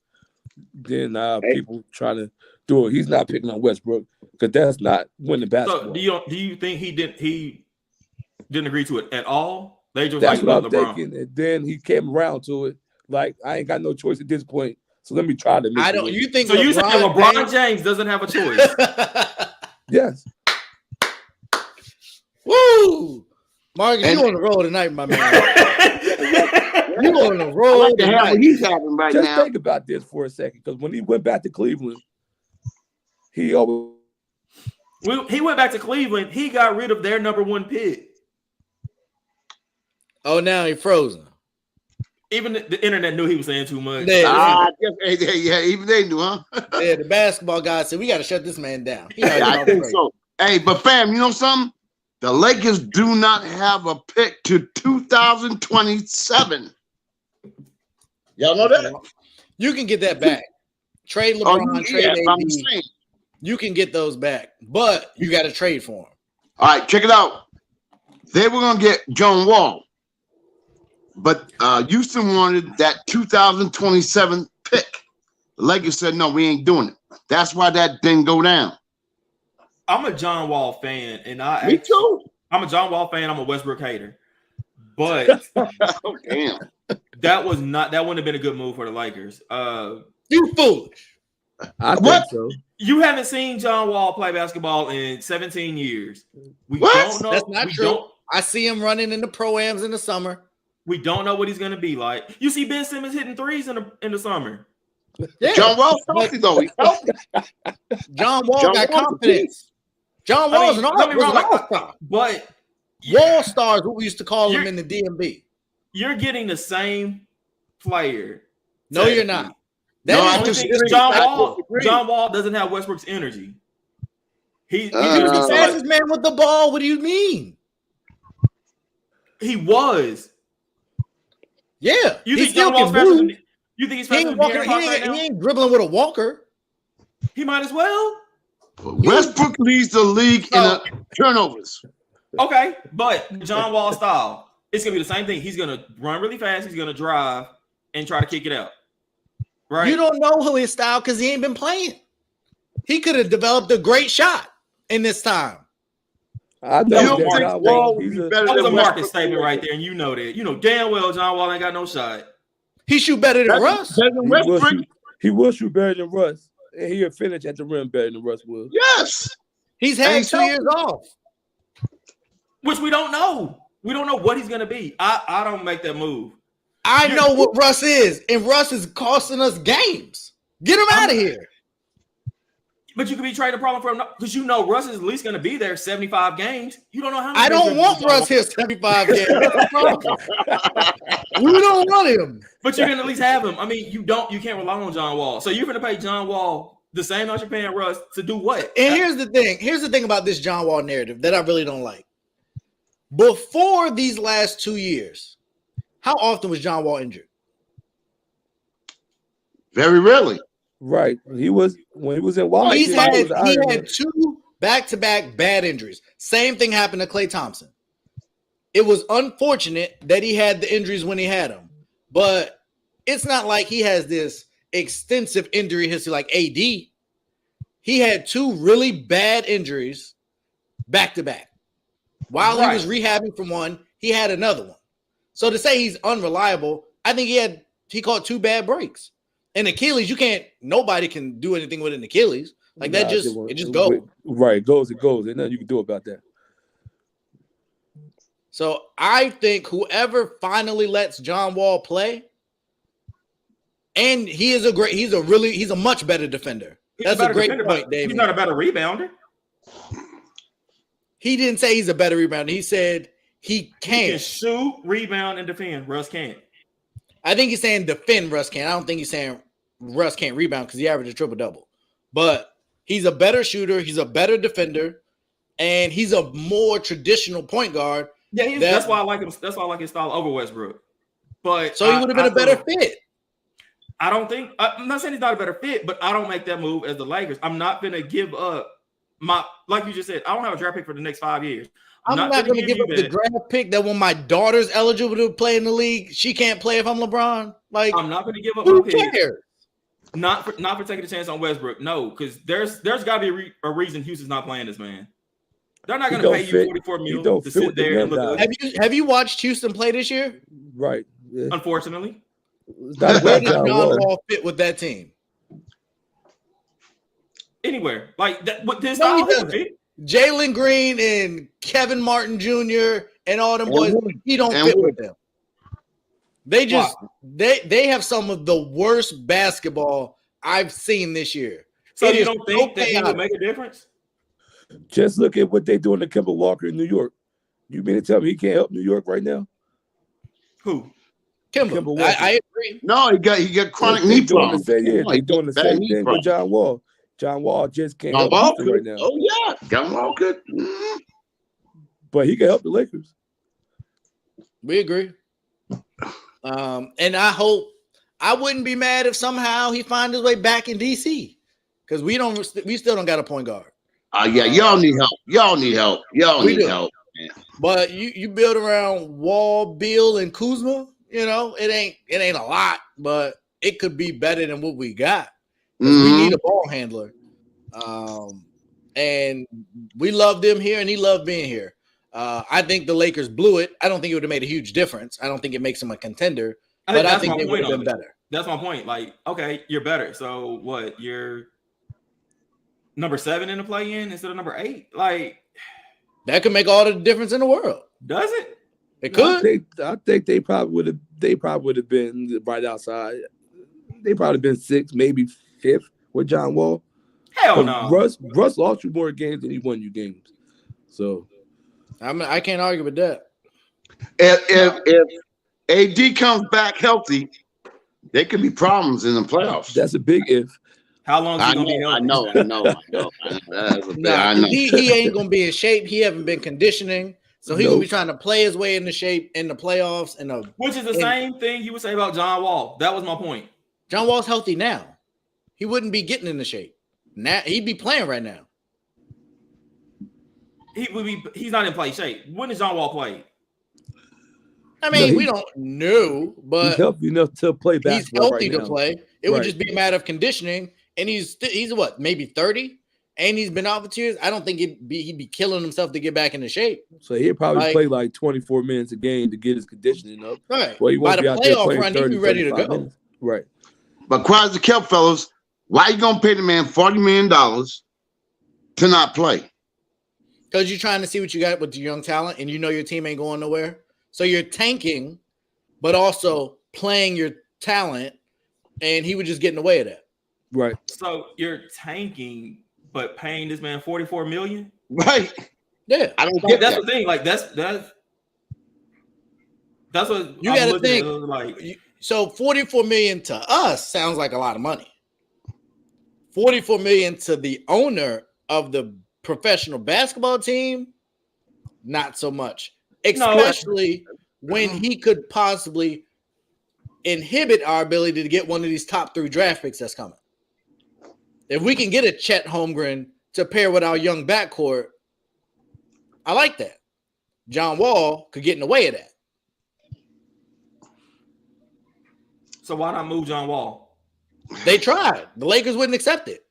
than people trying to do it. He's not picking on Westbrook because that's not winning basketball. So do you think he didn't agree to it at all? They just That's like what I'm LeBron. thinking. And then he came around to it. Like, I ain't got no choice at this point. So let me try to make it. You think so you saying LeBron James doesn't have a choice? Yes. Woo! Marcus, you on the road tonight, my man. You on the road tonight. He's having right Just now. think about this for a second, because when he went back to Cleveland, he went back to Cleveland. He got rid of their number one pick. Oh, now he's frozen. Even the internet knew he was saying too much. Yeah, even they knew, huh? Yeah, the basketball guy said, we got to shut this man down. I think so. Hey, but fam, you know something? The Lakers do not have a pick to 2027. Y'all know that? You can get that back. Trade LeBron, trade AD. I'm saying. You can get those back, but you got to trade for them. All right, check it out. They were going to get John Wall. But Houston wanted that 2027 pick. The Lakers said, no, we ain't doing it. That's why that didn't go down. I'm a John Wall fan, and Me too. I'm a John Wall fan. I'm a Westbrook hater. But oh, damn. That wouldn't have been a good move for the Lakers. You foolish. I think so. You haven't seen John Wall play basketball in 17 years. We What? don't know. That's not true. I see him running in the pro-ams in the summer. We don't know what he's going to be like. You see Ben Simmons hitting threes in the summer. Yeah. John Wall's healthy, though. He's healthy. John Wall got confidence. John Wall's an all-star. But Wall stars, what we used to call him in the DMV. You're getting the same player. No, you're not. John Wall doesn't have Westbrook's energy. He's the fastest man with the ball. What do you mean? He was. Yeah. You think John Wall's faster than you think he's faster than De'Aaron Fox right now? He ain't dribbling with a walker. He might as well. Westbrook leads the league in turnovers. Okay, but John Wall style, it's gonna be the same thing. He's gonna run really fast. He's gonna drive and try to kick it out. Right? You don't know who his style because he ain't been playing. He could have developed a great shot in this time. I know that was a market statement right there, and you know that. You know damn well John Wall ain't got no shot. He shoot better than Russ. He will shoot better than Russ, and he'll finish at the rim better than Russ will. Yes, he's had 2 years off, which we don't know. We don't know what he's gonna be. I don't make that move. I know what Russ is, and Russ is costing us games. Get him out of here. But you could be trading a problem for him because you know Russ is at least going to be there 75 games. You don't know how many. I don't want Russ here 75 games. We don't want him. But you can at least have him. I mean, you can't rely on John Wall. So you're going to pay John Wall the same amount you're paying Russ to do what? And here's the thing. Here's the thing about this John Wall narrative that I really don't like. Before these last 2 years, how often was John Wall injured? Very rarely. Right. When he was in Washington. He had 2 back-to-back bad injuries. Same thing happened to Klay Thompson. It was unfortunate that he had the injuries when he had them. But it's not like he has this extensive injury history like AD. He had 2 really bad injuries back-to-back. While he was rehabbing from one, he had another one. So to say he's unreliable, I think he caught 2 bad breaks. And Achilles, nobody can do anything with an Achilles. Like that it just goes. Right, it goes. There's nothing you can do about that. So I think whoever finally lets John Wall play, and he's a much better defender. That's a great point, David. He's not a better rebounder. He didn't say he's a better rebounder. He said he can shoot, rebound, and defend. Russ can't. I think he's saying defend Russ can't. I don't think he's saying Russ can't rebound because he averaged a triple-double. But he's a better shooter. He's a better defender. And he's a more traditional point guard. Yeah, that's why I like him. That's why I like his style over Westbrook. But so he would have been a better fit. I don't think I'm not saying he's not a better fit, but I don't make that move as the Lakers. I'm not gonna give up like you just said, I don't have a draft pick for the next 5 years. I'm not going to give up the draft pick that when my daughter's eligible to play in the league, she can't play if I'm LeBron. Like, I'm not going to give up my pick. Not for taking a chance on Westbrook. No, because there's got to be a reason Houston's not playing this man. They're not going to pay you $44 million to sit there and look. Have you watched Houston play this year? Right. Yeah. Unfortunately, where does John Wall fit with that team? Anywhere like that. But this Jalen Green and Kevin Martin Jr. and all them boys, he don't fit with them. They just they have some of the worst basketball I've seen this year. So you don't think that he would make a difference? Just look at what they doing to Kemba Walker in New York. You mean to tell me he can't help New York right now? Who? Kemba Walker. I agree. No, he got chronic knee problems. They're doing the same thing with John Wall. John Wall just can't help Houston right now. Oh yeah, John Wall could. But he can help the Lakers. We agree. And I wouldn't be mad if somehow he find his way back in DC because we still don't got a point guard. Yeah, y'all need help. Y'all need help. Man. But you build around Wall, Beal, and Kuzma. You know, it ain't a lot, but it could be better than what we got. We need a ball handler. And we loved him here, and he loved being here. I think the Lakers blew it. I don't think it would have made a huge difference. I don't think it makes them a contender, but I think they would have been better. That's my point. Like, okay, you're better. So what? You're number 7 in the play-in instead of number 8? Like, that could make all the difference in the world. Does it? It could. I think they probably would have been right outside. They probably been 6th, maybe 5th with John Wall. Hell no. Russ lost you more games than he won you games. So I can't argue with that. If AD comes back healthy, there could be problems in the playoffs. That's a big if. How long is he gonna be healthy? I know. He ain't gonna be in shape. He haven't been conditioning, so he's gonna be trying to play his way into shape in the playoffs. Which is the same thing you would say about John Wall. That was my point. John Wall's healthy now. He wouldn't be getting into shape. Now he'd be playing right now. He's not in play shape. When does John Wall play? I mean, we don't know, but he's healthy enough to play basketball. He's healthy to play. It would just be a matter of conditioning. And he's what, maybe 30, and he's been out for 2 years. I don't think he'd be killing himself to get back into shape. So he'd probably play like 24 minutes a game to get his conditioning up. Right. Well, he won't by the playoff run, he'd be ready to go. Minutes. Right. But quiet as a kept, fellas, why you gonna pay the man $40 million to not play? Because you're trying to see what you got with your young talent, and you know your team ain't going nowhere. So you're tanking, but also playing your talent, and he was just getting away with that. Right. So you're tanking, but paying this man $44 million? Right. Yeah. I don't get that's that. the thing. Like that's what you got to think. Like, so $44 million to us sounds like a lot of money. $44 million to the owner of the professional basketball team, not so much. Especially when he could possibly inhibit our ability to get one of these top 3 draft picks that's coming. If we can get a Chet Holmgren to pair with our young backcourt, I like that. John Wall could get in the way of that. So why not move John Wall? They tried. The Lakers wouldn't accept it.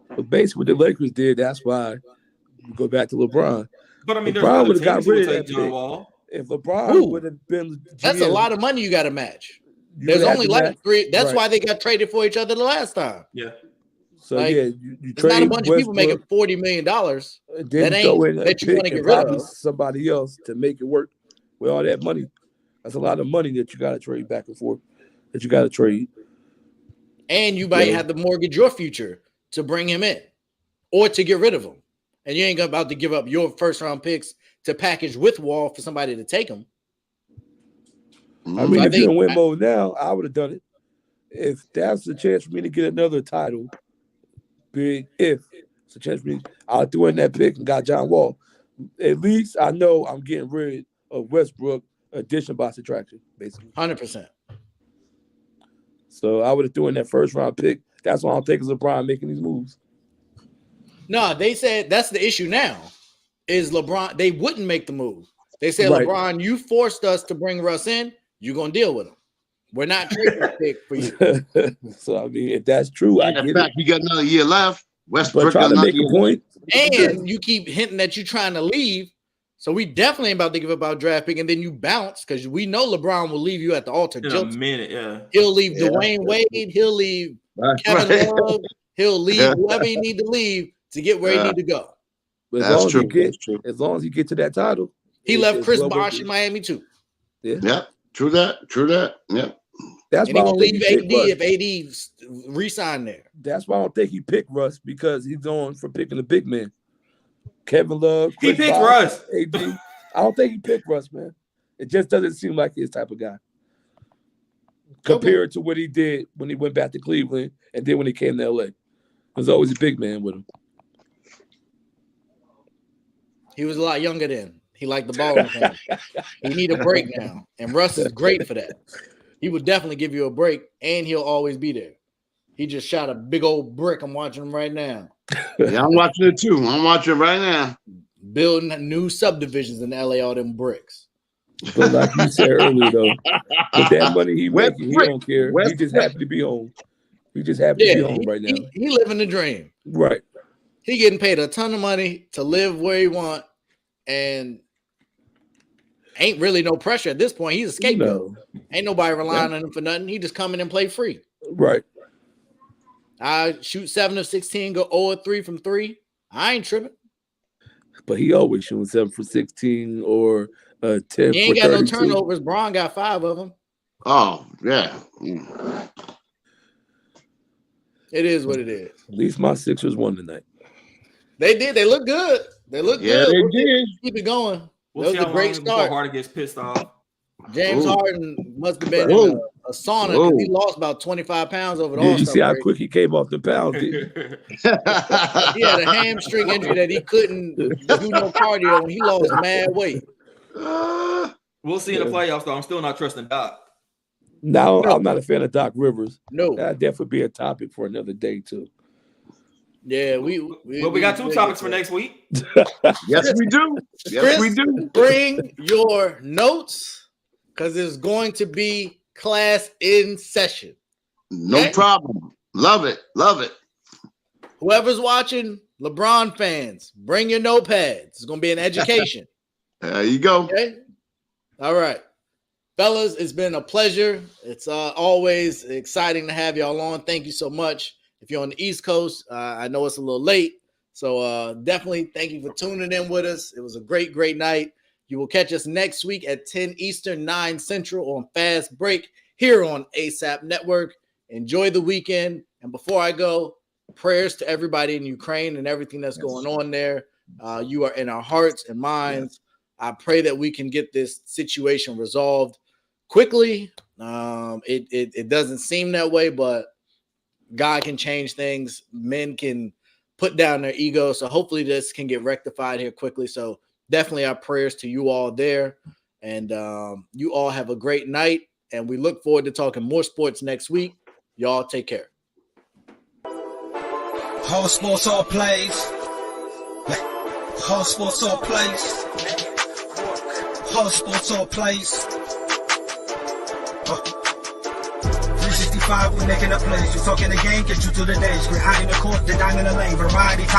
But basically what the Lakers did, that's why we go back to LeBron. But I mean, LeBron would have got rid of that John Wall. If LeBron would have been GM, that's a lot of money you got to match. There's only like 3. That's why they got traded for each other the last time. Yeah. So Like, yeah, you there's trade not a bunch of people making Westbrook, $40 million. then that ain't throw in a that you want pick to and get rid probably of. somebody else to make it work with all that money. That's a lot of money that you got to trade back and forth. That you got to trade. And you might have to mortgage your future to bring him in or to get rid of him. And you ain't about to give up your first round picks to package with Wall for somebody to take him. I mean, if you're in win mode now, I would have done it. If that's the chance for me to get another title, big if it's a chance for me, I'll throw in that pick and got John Wall. At least I know I'm getting rid of Westbrook, addition by subtraction, basically. 100%. So I would have thrown in that first round pick. That's why I'm taking LeBron making these moves. No, they said that's the issue now. Is LeBron? They wouldn't make the move. They said, Right. LeBron, you forced us to bring Russ in. You're gonna deal with him. We're not trading a pick for you. So I mean, if that's true, I And get in fact, it. you got another year left. But Westbrook trying got to another make year a point, And you keep hinting that you're trying to leave. So we definitely ain't about to give up our draft pick, and then you bounce because we know LeBron will leave you at the altar. In a minute, yeah. He'll leave Dwayne Wade. He'll leave left. Kevin Love. He'll leave whoever he need to leave to get where he need to go. but That's true. as long as he get to that title, He it's- left it's Chris well worth Bosh it. in Miami too. Yep. True that. True that. Yep. That's And why he I will don't think leave he AD picked Russ. if AD re-signed there. That's why I don't think he picked Russ because he's going for picking a big man. Kevin Love, He Chris picked Bosh, Russ. AD. I don't think he picked Russ, man. It just doesn't seem like his type of guy. Compared to what he did when he went back to Cleveland and then when he came to LA. There's always a big man with him. He was a lot younger then. He liked the ball in his hand. He need a break now. And Russ is great for that. He would definitely give you a break, and he'll always be there. He just shot a big old brick. I'm watching him right now. Yeah, I'm watching it too. I'm watching it right now. Building new subdivisions in LA, all them bricks. But like you said earlier, though, with that money he West making, he brick. don't care. West He just brick. happy to be home. He just happy to be home right now. He living the dream. Right. He getting paid a ton of money to live where he want, and ain't really no pressure at this point. He's a scapegoat. No. Ain't nobody relying on him for nothing. He just come in and play free. Right. I shoot 7 of 16, go 0 of 3 from 3. I ain't tripping. But he always shooting 7 for 16 or 10 for He ain't got 32. no turnovers. Braun got 5 of them. Oh, yeah. It is what it is. At least my Sixers won tonight. They did. They look good. They look Yeah, good. they We'll did. keep it going. We'll That see was how a great long before start. Harden gets pissed off. James Ooh. Harden must have been Ooh. in a sauna because he lost about 25 pounds over the Yeah, you All-Star see how break. quick he came off the pound, didn't you? He had a hamstring injury that he couldn't do no cardio, and he lost mad weight. We'll see in the playoffs, though. I'm still not trusting Doc. No, No. I'm not a fan of Doc Rivers. No. That'd definitely be a topic for another day, too. Yeah, we got two topics for next week. Yes, we do. Yes, we do. Bring your notes because it's going to be class in session. No Okay. problem. Love it. Love it. Whoever's watching, LeBron fans, bring your notepads. It's going to be an education. There you go. Okay. All right. Fellas, it's been a pleasure. It's always exciting to have y'all on. Thank you so much. If you're on the East Coast, I know it's a little late. So definitely thank you for tuning in with us. It was a great, great night. You will catch us next week at 10 Eastern, 9 Central on Fast Break here on ASAP Network. Enjoy the weekend. And before I go, prayers to everybody in Ukraine and everything that's going on there. You are in our hearts and minds. I pray that we can get this situation resolved quickly. It doesn't seem that way, but God can change things. Men can put down their ego. So hopefully this can get rectified here quickly. So definitely our prayers to you all there. And you all have a great night. And we look forward to talking more sports next week. Y'all take care. Whole sports all plays. Whole sports all plays. Whole sports all plays. 365, we making a plays. You talking the game, get you to the days. We're high in the court, the diamond in the lane. Variety, top